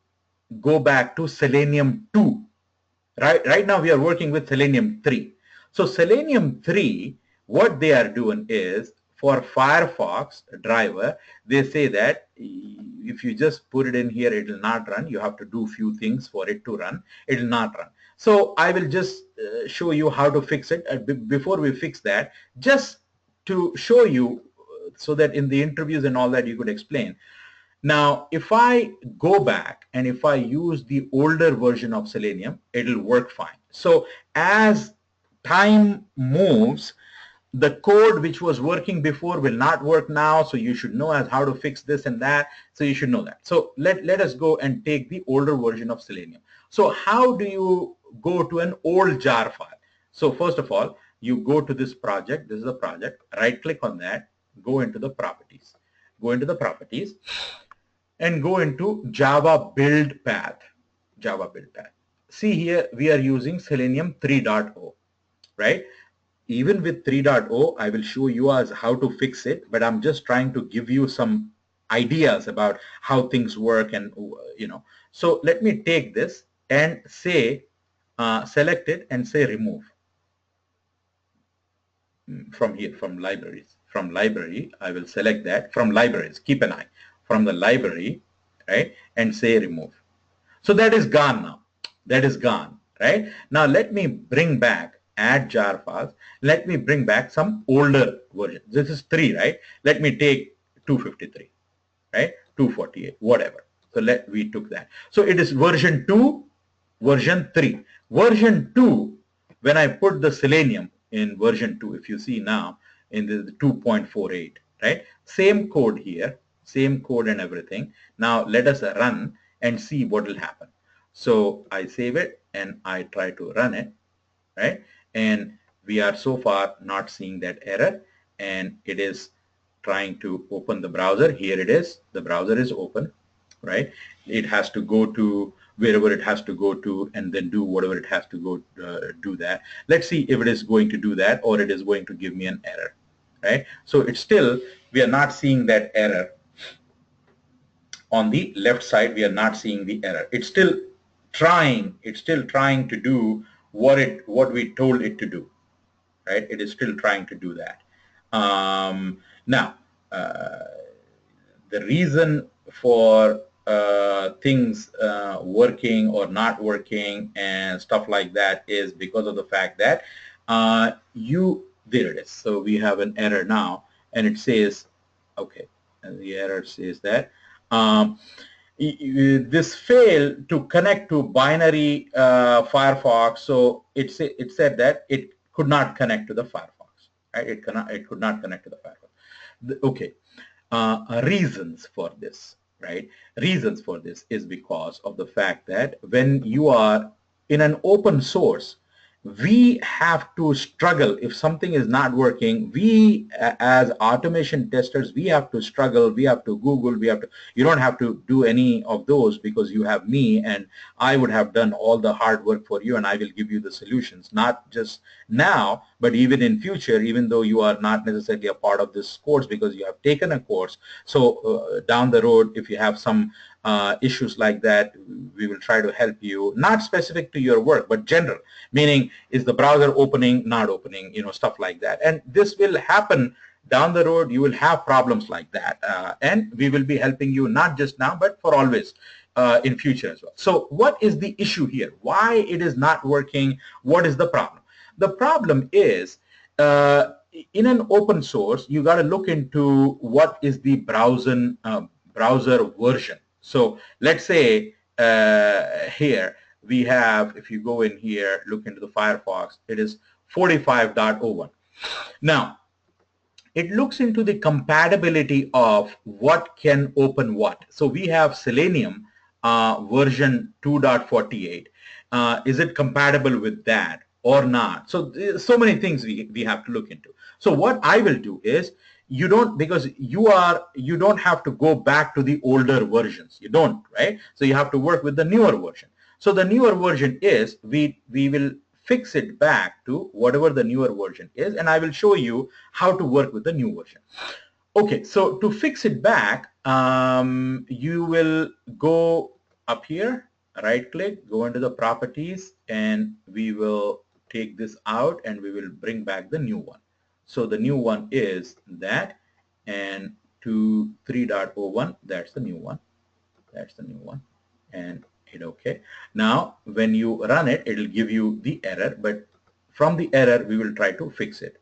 S1: go back to Selenium 2. Right now we are working with Selenium 3. So Selenium 3, what they are doing is, for Firefox driver, they say that if you just put it in here, it will not run. You have to do few things for it to run. It will not run. So I will just show you how to fix it. Before we fix that, just to show you so that in the interviews and all that you could explain. Now, if I go back and if I use the older version of Selenium, it'll work fine. So as time moves, the code which was working before will not work now. So you should know as how to fix this and that. So you should know that. So let us go and take the older version of Selenium. So how do you go to an old jar file? So first of all, you go to this project. This is a project. Right click on that. Go into the properties. Go into the properties. And go into Java build path. Java build path. See here, we are using Selenium 3.0, right? even with 3.0, I will show you as how to fix it, but I'm just trying to give you some ideas about how things work and, So let me take this and say, select it and say remove from here, from libraries. From library, I will select that. From libraries, keep an eye. From the library, right, and say remove. So that is gone now. That is gone, right? Now let me bring back, add jar files. Let me bring back some older version. This is 3, right? Let me take 253, right? 248, whatever. So we took that. So it is version 2, version 3. Version 2, when I put the Selenium in version 2, if you see now in the 2.48, right? Same code here, same code and everything. Now let us run and see what will happen. So I save it and I try to run it, right? And we are so far not seeing that error, and it is trying to open the browser. Here it is. The browser is open, right? It has to go to wherever it has to go to and then do whatever it has to go do that. Let's see if it is going to do that or it is going to give me an error, right? So it's still, we are not seeing that error. On the left side, we are not seeing the error. It's still trying to do what we told it to do, right? It is still trying to do that. Now, the reason for things working or not working and stuff like that is because of the fact that there it is. So we have an error now, and it says, okay, and the error says that this failed to connect to binary Firefox. So it said that it could not connect to the Firefox, right? It could not connect to the Firefox. Okay. Reasons for this, right? Reasons for this is because of the fact that when you are in an open source, we have to struggle. If something is not working, we as automation testers, we have to struggle, we have to Google, you don't have to do any of those because you have me, and I would have done all the hard work for you, and I will give you the solutions, not just now, but even in future, even though you are not necessarily a part of this course because you have taken a course. So down the road, if you have some issues like that, we will try to help you, not specific to your work, but general, meaning is the browser opening, not opening, stuff like that. And this will happen down the road. You will have problems like that, and we will be helping you not just now, but for always in future as well. So what is the issue here? Why it is not working? What is the problem? The problem is in an open source, you got to look into what is the browser version. So let's say here we have, if you go in here, look into the Firefox, it is 45.01. Now, it looks into the compatibility of what can open what. So we have Selenium version 2.48. Is it compatible with that or not? So many things we have to look into. So what I will do is, because you don't have to go back to the older versions. You don't, right? So you have to work with the newer version. So the newer version is, we will fix it back to whatever the newer version is, and I will show you how to work with the new version. Okay, so to fix it back, you will go up here, right click, go into the properties, and we will take this out and we will bring back the new one. So the new one is that, and to 3.01, that's the new one. That's the new one, and hit OK. Now, when you run it, it will give you the error, but from the error, we will try to fix it,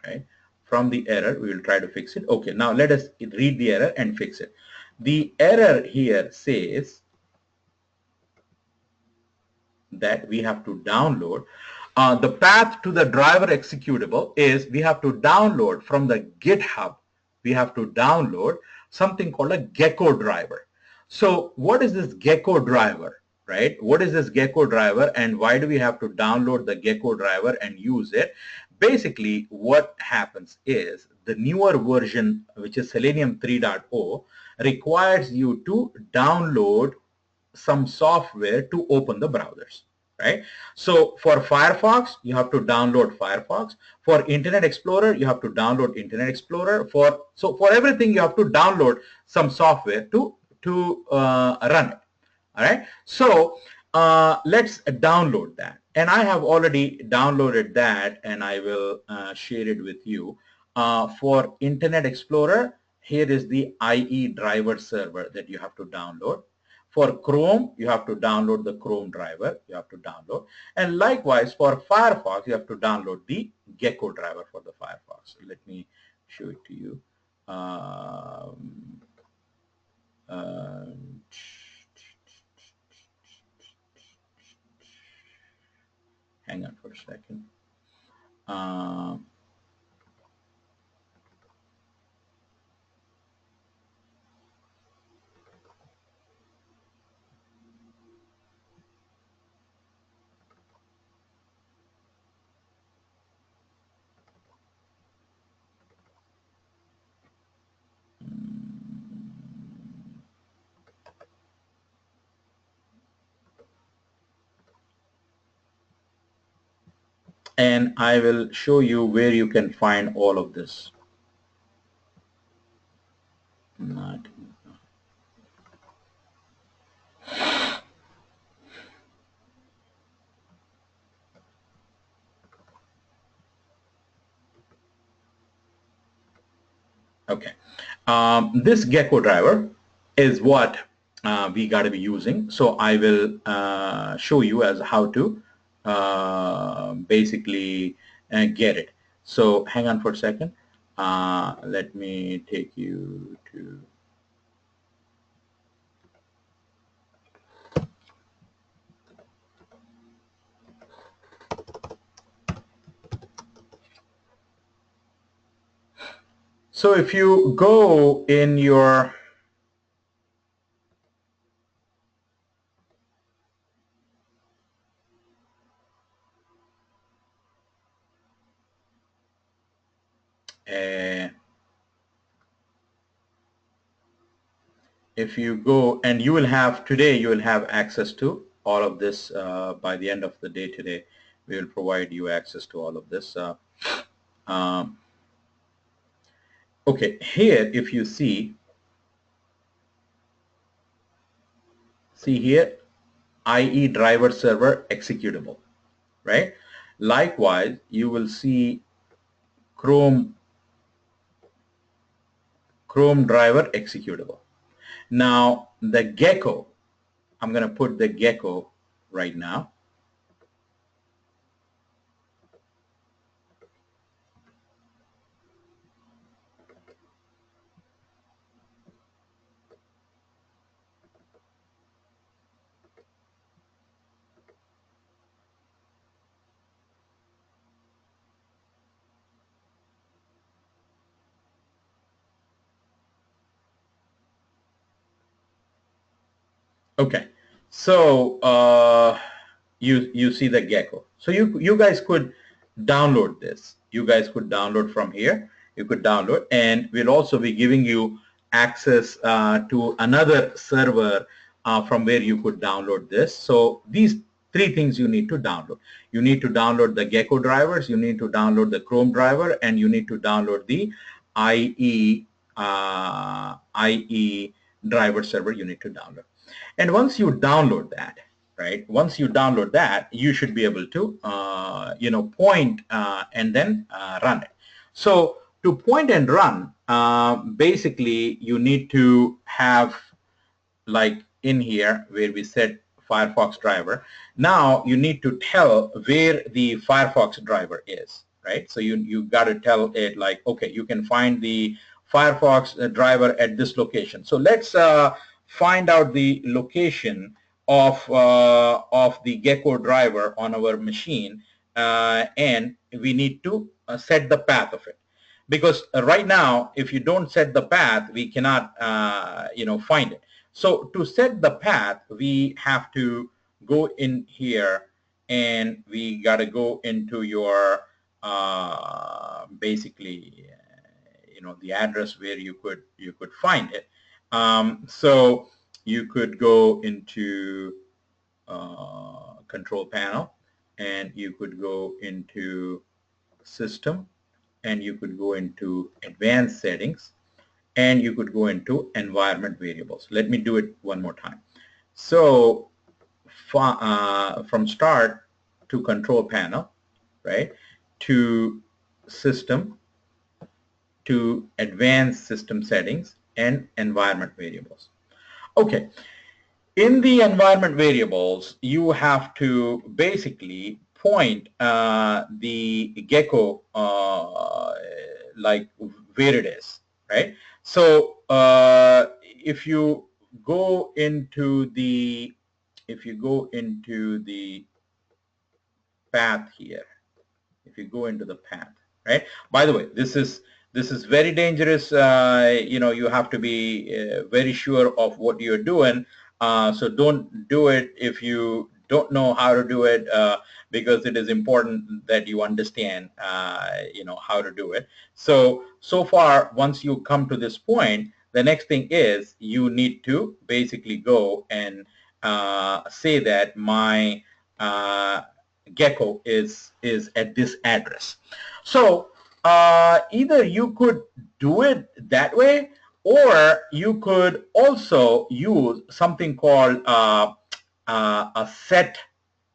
S1: right? From the error, we will try to fix it. Okay, now let us read the error and fix it. The error here says that we have to download. The path to the driver executable is we have to download from the GitHub. We have to download something called a Gecko driver. So what is this Gecko driver, right? What is this Gecko driver, and why do we have to download the Gecko driver and use it? Basically, what happens is the newer version, which is Selenium 3.0, requires you to download some software to open the browsers, right? So for Firefox, you have to download Firefox. For Internet Explorer, you have to download Internet Explorer. So for everything, you have to download some software to run it. All right. So let's download that, and I have already downloaded that, and I will share it with you. For Internet Explorer, here is the IE driver server that you have to download. For Chrome, you have to download the Chrome driver. You have to download, and likewise for Firefox, you have to download the Gecko driver for the Firefox. Let me show it to you. Um, uh, Hang on for a second. And I will show you where you can find all of this. Not, okay. This Gecko driver is what we got to be using. So I will show you as how to basically get it. So hang on for a second. Let me take you to. So if you go in your if you go, and you will have today, you will have access to all of this by the end of the day today. We will provide you access to all of this. Okay, here if you see here, IE driver server executable, right? Likewise, you will see Chrome driver executable. Now the Gecko, I'm going to put the Gecko right now. Okay, so you see the Gecko. So you guys could download this. You guys could download from here. You could download, and we'll also be giving you access to another server from where you could download this. So these three things you need to download. You need to download the Gecko drivers. You need to download the Chrome driver, and you need to download the IE driver server. You need to download. And once you download that, right? Once you download that, you should be able to, point and then run it. So to point and run, basically you need to have, like in here where we said Firefox driver. Now you need to tell where the Firefox driver is, right? So you got to tell it like, okay, you can find the Firefox driver at this location. So let's find out the location of the Gecko driver on our machine, and we need to set the path of it. Because right now, if you don't set the path, we cannot, find it. So to set the path, we have to go in here, and we got to go into your basically, the address where you could find it. So you could go into control panel, and you could go into system, and you could go into advanced settings, and you could go into environment variables. Let me do it one more time. So from start to control panel, right, to system, to advanced system settings and environment variables. Okay, in the environment variables, you have to basically point the gecko like where it is, right? So if you go into the path here, if you go into the path, right? By the way, this is very dangerous. You have to be very sure of what you're doing. So don't do it if you don't know how to do it, because it is important that you understand, how to do it. So far, once you come to this point, the next thing is you need to basically go and say that my gecko is at this address. So either you could do it that way, or you could also use something called a set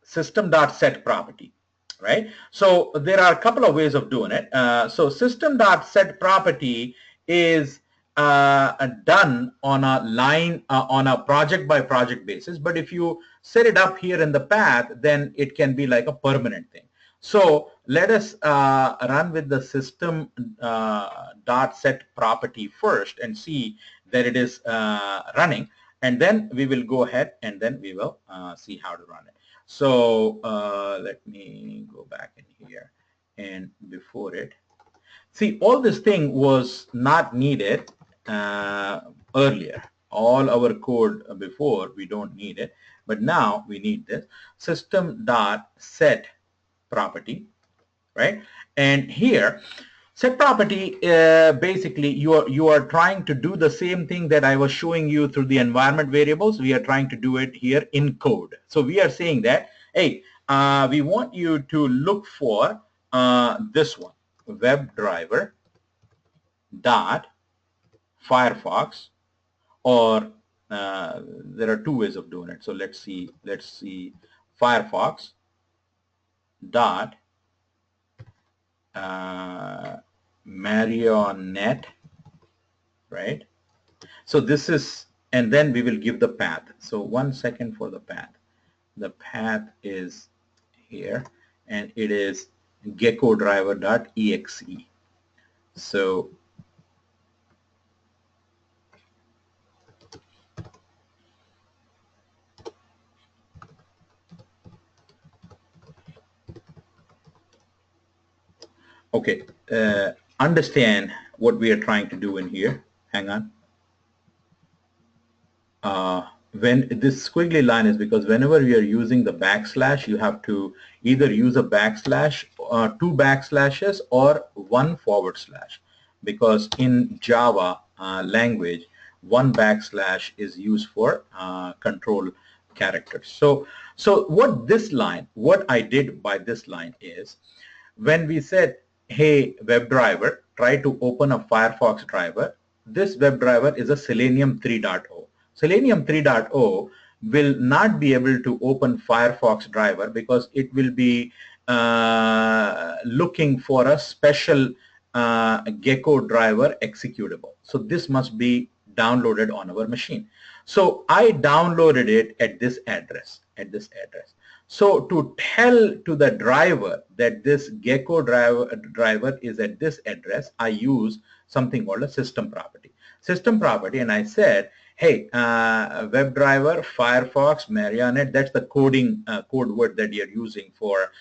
S1: system.set property, right? So there are a couple of ways of doing it. So system.set property is done on a line, on a project by project basis. But if you set it up here in the path, then it can be like a permanent thing. So let us run with the system dot set property first and see that it is running, and then we will go ahead and then we will see how to run it. So let me go back in here, and before it, see, all this thing was not needed earlier. All our code before, we don't need it, but now we need this system dot set property, right? And here, set property, basically you are trying to do the same thing that I was showing you through the environment variables. We are trying to do it here in code. So we are saying that, hey, we want you to look for this one, WebDriver dot Firefox, or there are two ways of doing it. So let's see Firefox dot marionette, right? So this is, and then we will give the path. So 1 second for the path. The path is here, and it is geckodriver.exe. So okay, understand what we are trying to do in here. Hang on. When this squiggly line is because whenever you are using the backslash, you have to either use a backslash, two backslashes, or one forward slash, because in Java language, one backslash is used for control characters. So what I did by this line is, when we said, hey, WebDriver, try to open a Firefox driver, this WebDriver is a Selenium 3.0. Selenium 3.0 will not be able to open Firefox driver because it will be looking for a special Gecko driver executable. So this must be downloaded on our machine. So I downloaded it at this address, So to tell to the driver that this Gecko driver is at this address, I use something called a system property. And I said, hey, WebDriver, Firefox, Marionette, that's the code word that you're using for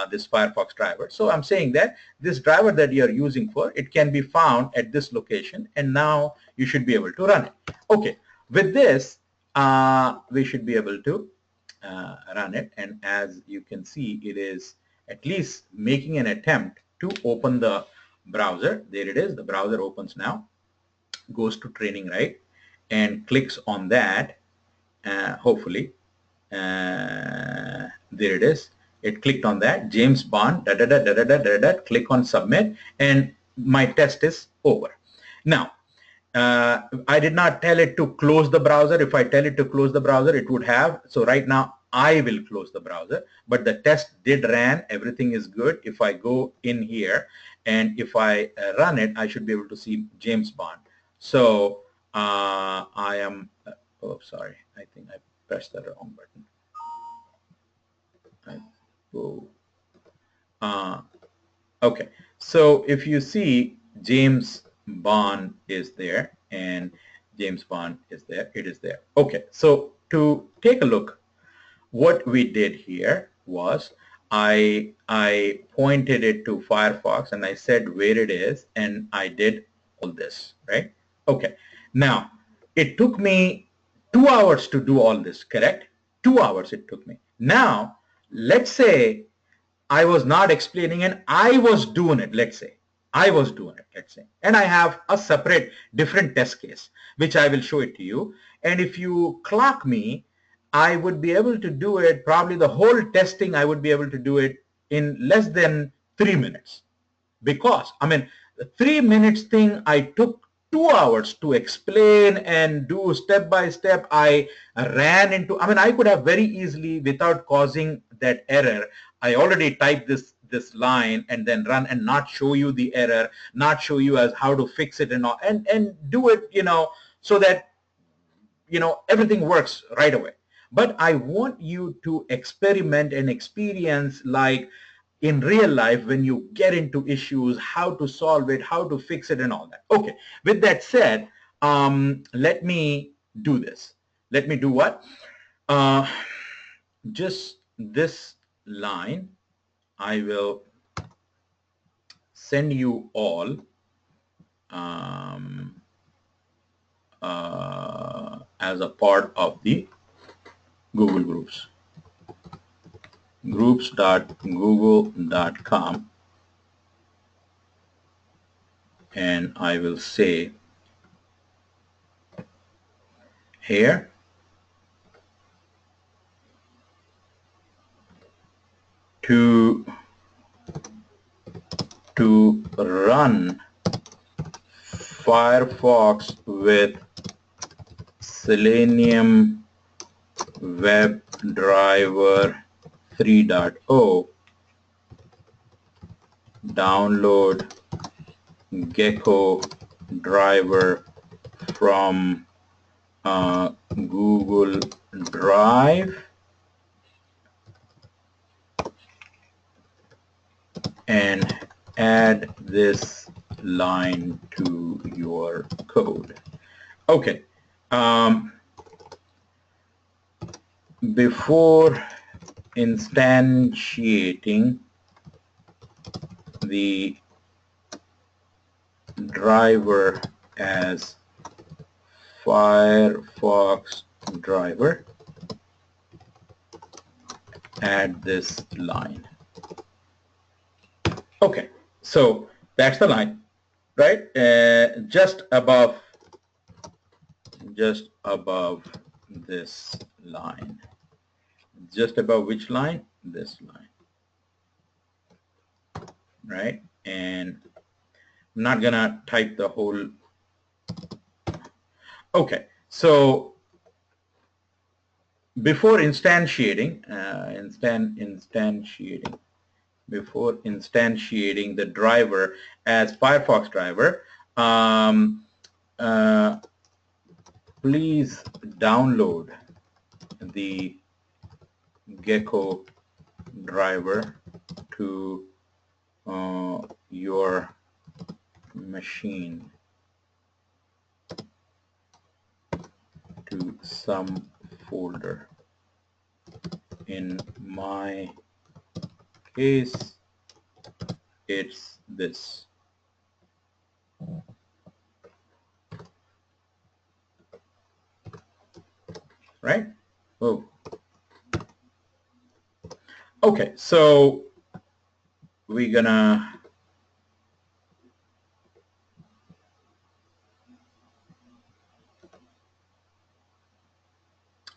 S1: this Firefox driver. So I'm saying that this driver that you're using for, it can be found at this location, and now you should be able to run it. Okay, with this, we should be able to run it, and as you can see, it is at least making an attempt to open the browser. There it is, the browser opens now, goes to TrainingRite and clicks on that, hopefully, there it is. It clicked on that, James Bond, click on submit, and my test is over. Now, I did not tell it to close the browser. If I tell it to close the browser, it would have. So right now, I will close the browser. But the test did ran. Everything is good. If I go in here and if I run it, I should be able to see James Bond. So I am, oh, sorry. I think I pressed the wrong button. Okay, so if you see James Bond is there and James Bond is there, it is there. Okay, so to take a look, what we did here was I pointed it to Firefox and I said where it is, and I did all this, right? Okay, now it took me 2 hours to do all this, correct? 2 hours it took me. Now, let's say I was not explaining and I was doing it, let's say. I was doing it, let's say. And I have a separate, different test case, which I will show it to you. And if you clock me, I would be able to do it, probably the whole testing, I would be able to do it in less than 3 minutes. Because, I mean, the 3 minutes thing, I took 2 hours to explain and do step by step. I ran into, I mean, I could have very easily, without causing that error, I already typed this line and then run and not show you the error, not show you as how to fix it and all, and do it, you know, so that, you know, everything works right away. But I want you to experiment and experience, like in real life, when you get into issues, how to solve it, how to fix it and all that. Okay, with that said, let me do this. Let me do what? Just this line, I will send you all as a part of the Google Groups. Groups.google.com, and I will say here to run Firefox with Selenium WebDriver 3.0, download Gecko driver from Google Drive and add this line to your code. Okay. Before instantiating the driver as Firefox driver, add this line. Okay, so that's the line, right? Just above this line. Just above which line? This line, right? And I'm not gonna type the whole. Okay, so before instantiating, before instantiating the driver as Firefox driver, please download the Gecko driver to your machine, to some folder. In my case, it's this. Right? Oh. Okay, so we're gonna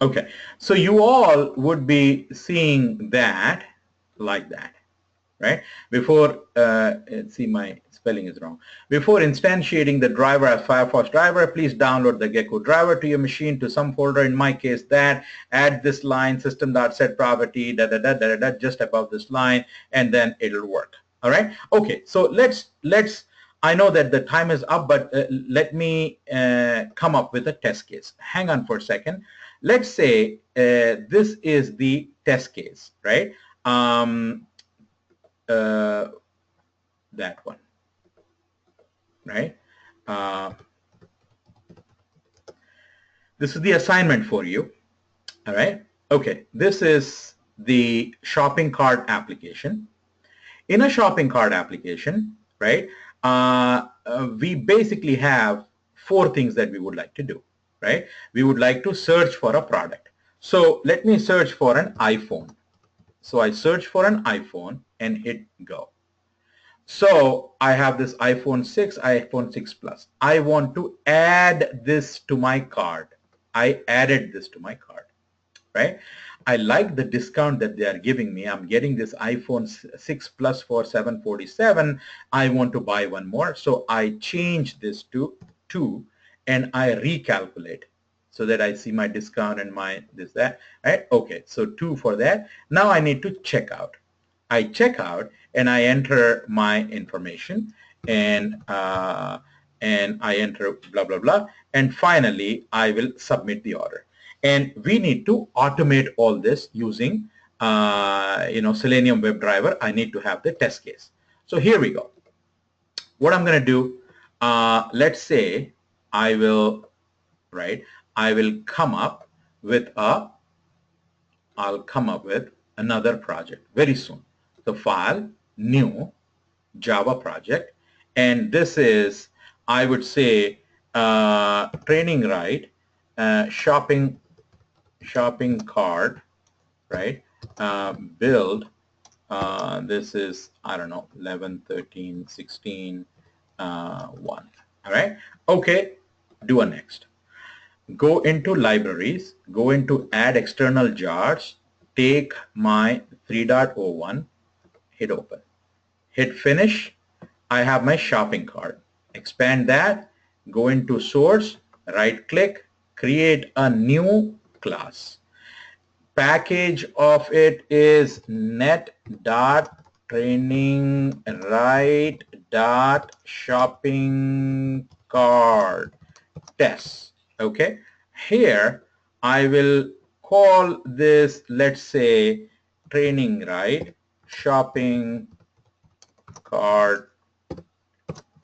S1: Okay, so you all would be seeing that like that, right? Before, see, my spelling is wrong. Before instantiating the driver as Firefox driver, please download the Gecko driver to your machine to some folder. In my case, that, add this line, system.setProperty, just above this line, and then it'll work. All right. Okay. So let's. I know that the time is up, but let me come up with a test case. Hang on for a second. Let's say this is the test case, right? That one, right? This is the assignment for you, all right? Okay, this is the shopping cart application. In a shopping cart application, right, we basically have 4 things that we would like to do, right? We would like to search for a product. So let me search for an iPhone. So I search for an iPhone and hit go. So I have this iPhone 6, iPhone 6 Plus. I want to add this to my cart. I added this to my cart, right? I like the discount that they are giving me. I'm getting this iPhone 6 Plus for $747. I want to buy one more. So I change this to 2 and I recalculate so that I see my discount and my this, that, right? Okay, so 2 for that. Now I need to check out. I check out and I enter my information and I enter blah, blah, blah. And finally, I will submit the order. And we need to automate all this using Selenium WebDriver. I need to have the test case. So here we go. What I'm going to do, let's say I will come up with another project very soon. The file, new, Java project, and this is, I would say, TrainingRite, shopping cart, right? Build. This is, I don't know, 11, 13, 16, 1. All right. Okay. Do a next. Go into libraries. Go into add external jars. Take my 3.01. Hit open. Hit finish. I have my shopping cart. Expand that. Go into source. Right click. Create a new class. Package of it is net.trainingrite.shopping cart okay. Here I will call this, let's say, TrainingRite shopping cart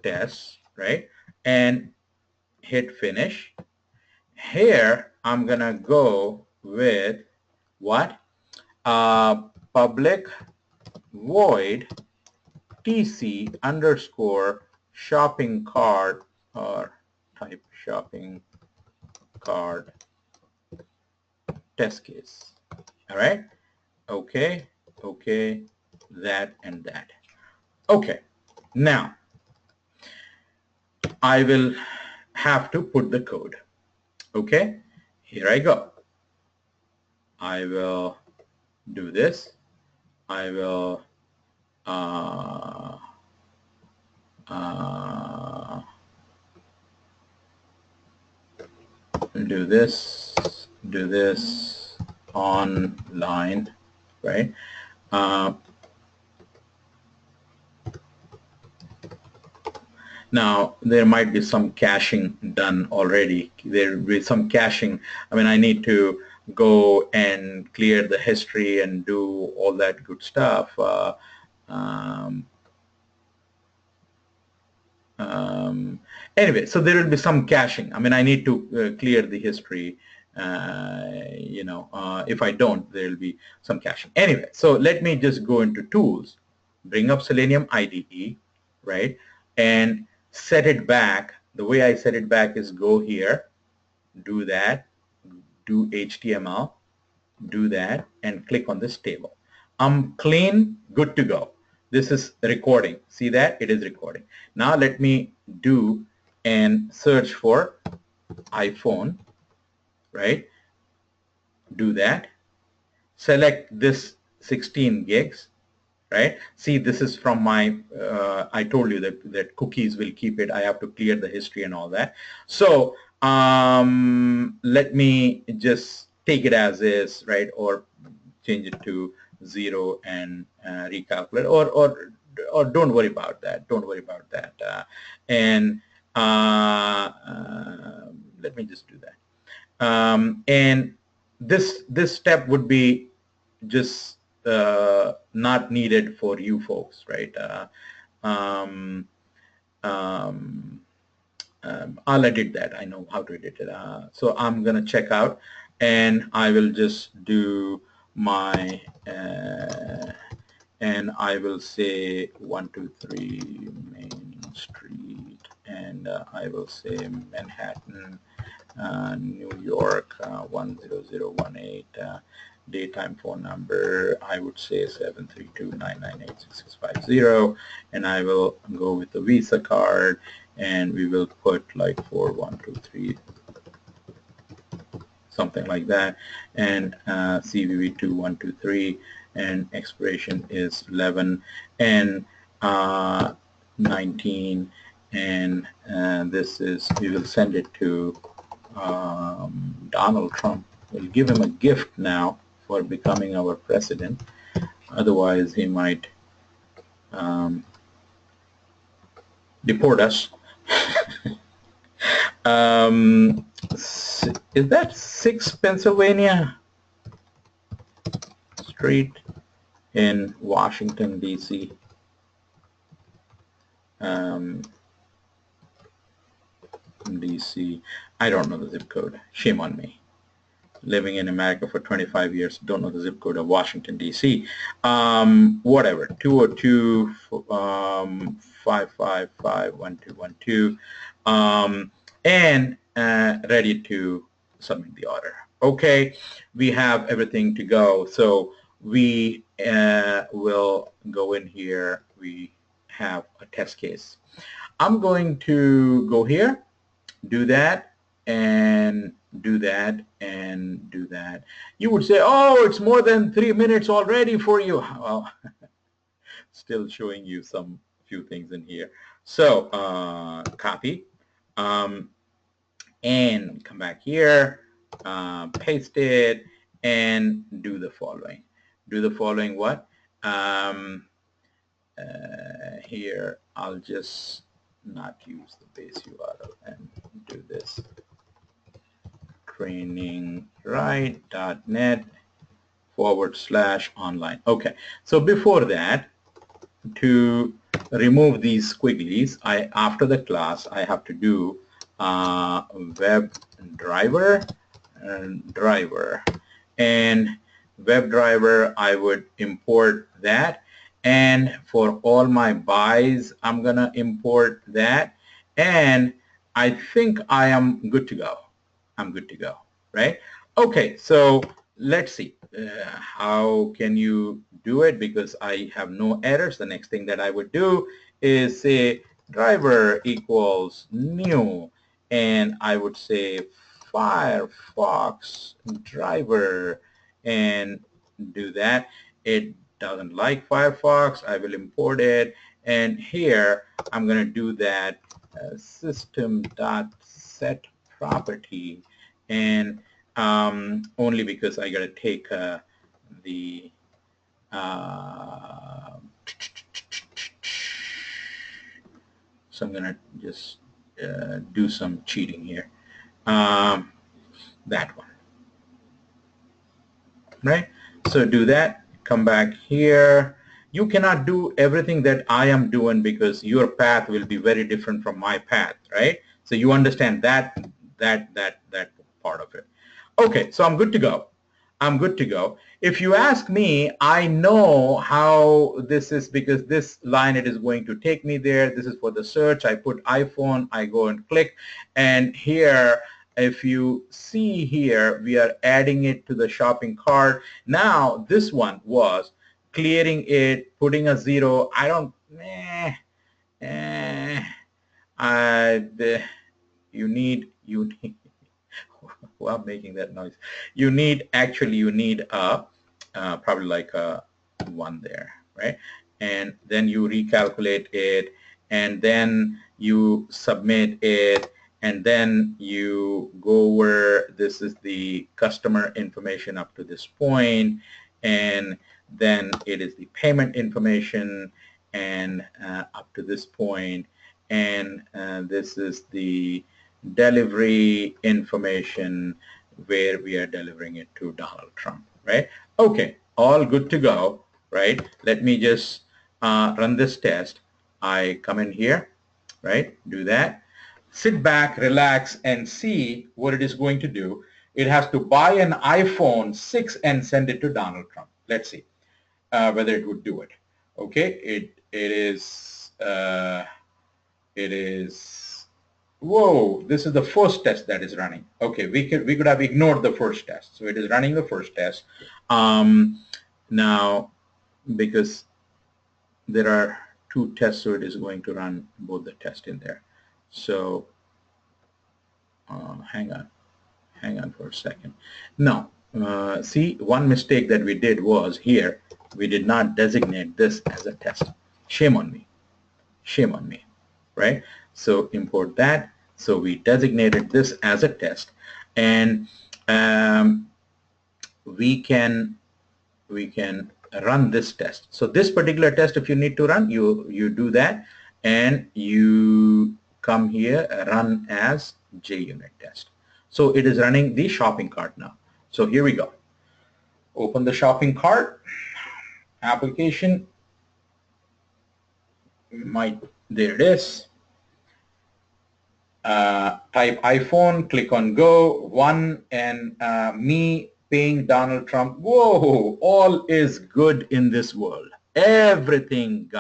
S1: test, right? And hit finish. Here I'm gonna go with what? Public void tc underscore shopping cart, or type shopping cart test case. All right. Okay. Okay. That and that. Okay. Now I will have to put the code. Okay. Here I go. I will do this. I will do this online, right? Now there might be some caching done already. There will be some caching. I mean, I need to go and clear the history and do all that good stuff. Anyway, so there will be some caching. I mean, I need to clear the history. If I don't, there will be some caching. Anyway, so let me just go into Tools, bring up Selenium IDE, right, and set it back. The way I set it back is go here, do that, do HTML, do that, and click on this table. I'm clean, good to go. This is recording. See that? It is recording. Now let me do and search for iPhone, right? do that. Select this 16 gigs, right? See, this is from my, I told you that cookies will keep it. I have to clear the history and all that. So let me just take it as is, right? Or change it to 0 and recalculate, or don't worry about that. Don't worry about that. And let me just do that. And this step would be just not needed for you folks, right? I'll edit that. I know how to edit it. So I'm gonna check out, and I will just do my and I will say 123 Main Street, and I will say Manhattan, New York 10018. Daytime phone number, I would say 732-998-6650, and I will go with the Visa card, and we will put like 4123, something like that, and CVV 2123, and expiration is 11 and 19, and this is, we will send it to Donald Trump. We'll give him a gift now for becoming our president. Otherwise, he might deport us. Is that 6 Pennsylvania Street in Washington, D.C.? D.C. I don't know the zip code. Shame on me. Living in America for 25 years, don't know the zip code of Washington, D.C. Whatever, 202 555 1212, and ready to submit the order. Okay, we have everything to go. So we will go in here. We have a test case. I'm going to go here, do that, and do that, and do that. You would say, oh, it's more than 3 minutes already for you. Well, still showing you some few things in here. So copy, and come back here, paste it, and do the following. Do the following what? Here, I'll just not use the base URL and do this. TrainingRite.net/online. Okay, so before that, to remove these squigglies, after the class, I have to do WebDriver and driver. And WebDriver, I would import that. And for all my buys, I'm going to import that. And I think I am good to go. I'm good to go, right? Okay, so let's see. How can you do it? Because I have no errors. The next thing that I would do is say driver equals new, and I would say Firefox driver, and do that. It doesn't like Firefox. I will import it, and here I'm going to do that system.set property, and only because I got to take the so I'm going to just do some cheating here. That one, right? So do that, come back here. You cannot do everything that I am doing because your path will be very different from my path, right? So you understand that part of it. Okay, so I'm good to go. I'm good to go. If you ask me, I know how this is because this line, it is going to take me there. This is for the search. I put iPhone, I go and click, and here, if you see here, we are adding it to the shopping cart. Now, this one was clearing it, putting a 0. I don't, you need, who are making that noise? You need, actually you need a probably like a 1 there, right? And then you recalculate it, and then you submit it, and then you go where this is the customer information up to this point, and then it is the payment information and up to this point, and this is the delivery information where we are delivering it to Donald Trump, right? Okay, all good to go, right? Let me just run this test. I come in here, right? Do that. Sit back, relax, and see what it is going to do. It has to buy an iPhone 6 and send it to Donald Trump. Let's see whether it would do it. Okay, it is, whoa, this is the first test that is running. Okay, we could have ignored the first test. So it is running the first test. Now, because there are 2 tests, so it is going to run both the tests in there. So hang on for a second. Now, see, one mistake that we did was here, we did not designate this as a test. Shame on me. Shame on me, right? So import that. So we designated this as a test, and we can run this test. So this particular test, if you need to run, you do that, and you come here, run as JUnit test. So it is running the shopping cart now. So here we go. Open the shopping cart application. There it is. Type iPhone, click on go, 1, and me paying Donald Trump. Whoa, all is good in this world. Everything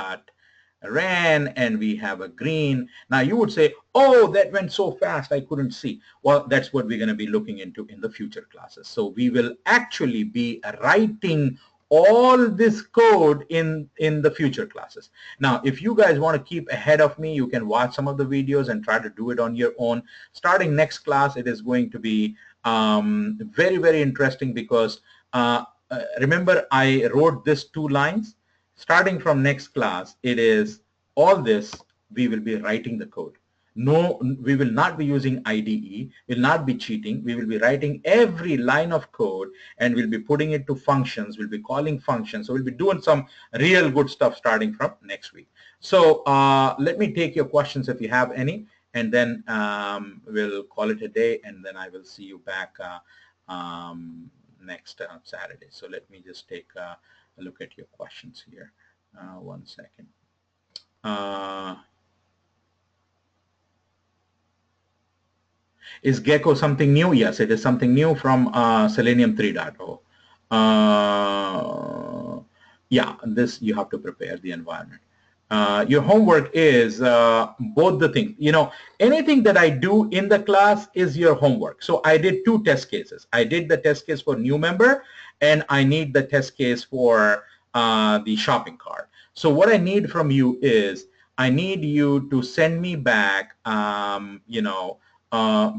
S1: ran, and we have a green. Now you would say, oh, that went so fast I couldn't see. Well, that's what we're going to be looking into in the future classes. So we will actually be writing all this code in the future classes. Now, if you guys want to keep ahead of me, you can watch some of the videos and try to do it on your own. Starting next class, it is going to be very, very interesting, because remember I wrote this 2 lines. Starting from next class, it is all this, we will be writing the code. No, we will not be using IDE, will not be cheating. We will be writing every line of code, and we'll be putting it to functions. We'll be calling functions. So we'll be doing some real good stuff starting from next week. So let me take your questions if you have any, and then we'll call it a day, and then I will see you back next Saturday. So let me just take a look at your questions here. 1 second. Is Gecko something new? Yes, it is something new from Selenium 3.0. Yeah, this you have to prepare the environment. Your homework is both the things. You know, anything that I do in the class is your homework. So I did 2 test cases. I did the test case for new member, and I need the test case for the shopping cart. So what I need from you is, I need you to send me back, you know,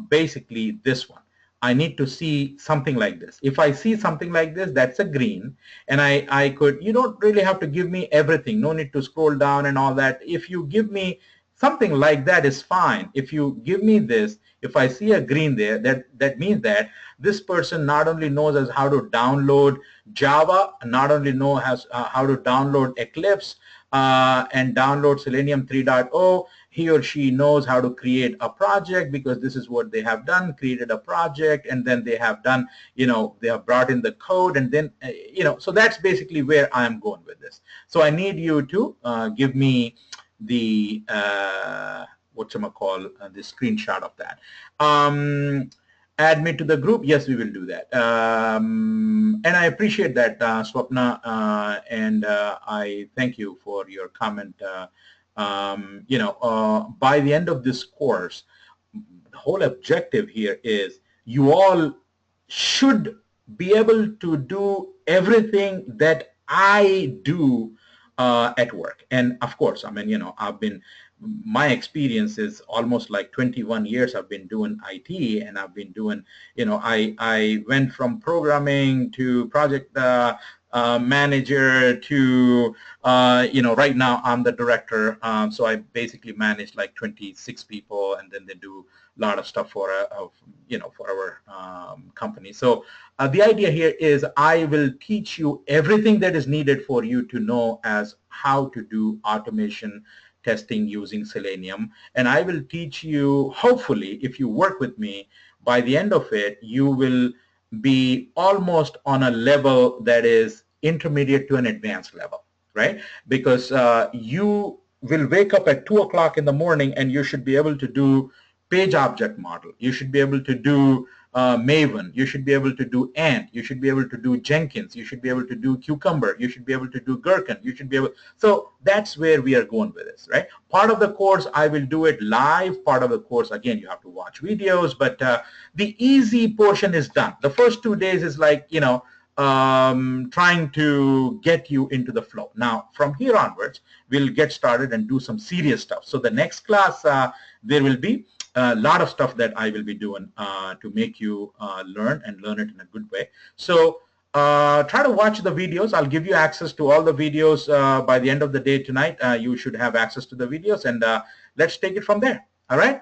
S1: basically this one. I need to see something like this. If I see something like this, that's a green, and I could, you don't really have to give me everything. No need to scroll down and all that. If you give me something like that is fine. If you give me this, if I see a green there, that means that this person not only knows as how to download Java, not only knows how to download Eclipse and download Selenium 3.0, he or she knows how to create a project, because this is what they have done, created a project, and then they have done, you know, they have brought in the code, and then, you know, so that's basically where I am going with this. So I need you to give me the, the screenshot of that. Add me to the group. Yes, we will do that. And I appreciate that, Swapna, and I thank you for your comment. You know, by the end of this course, the whole objective here is you all should be able to do everything that I do at work. And of course, I mean, you know, I've been my experience is almost like 21 years I've been doing IT, and I've been doing, I went from programming to project manager to, right now I'm the director. So I basically manage like 26 people, and then they do a lot of stuff for, for our company. So the idea here is I will teach you everything that is needed for you to know as how to do automation testing using Selenium. And I will teach you, hopefully, if you work with me, by the end of it, you will be almost on a level that is intermediate to an advanced level, right? Because you will wake up at 2 o'clock in the morning and you should be able to do page object model. You should be able to do Maven. You should be able to do Ant. You should be able to do Jenkins. You should be able to do Cucumber. You should be able to do Gherkin. You should be able. So that's where we are going with this, right? Part of the course, I will do it live. Part of the course, again, you have to watch videos. But the easy portion is done. The first 2 days is like, trying to get you into the flow. Now, from here onwards, we'll get started and do some serious stuff. So the next class, there will be a lot of stuff that I will be doing to make you learn and learn it in a good way. So try to watch the videos. I'll give you access to all the videos by the end of the day tonight. You should have access to the videos, and let's take it from there. All right.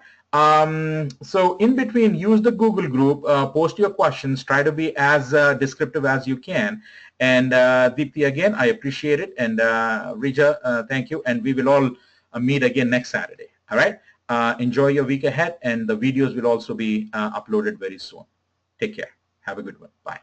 S1: So in between, use the Google group, post your questions, try to be as descriptive as you can. And Deepthi, again, I appreciate it. And Rija, thank you. And we will all meet again next Saturday. All right. Enjoy your week ahead, and the videos will also be uploaded very soon. Take care. Have a good one. Bye.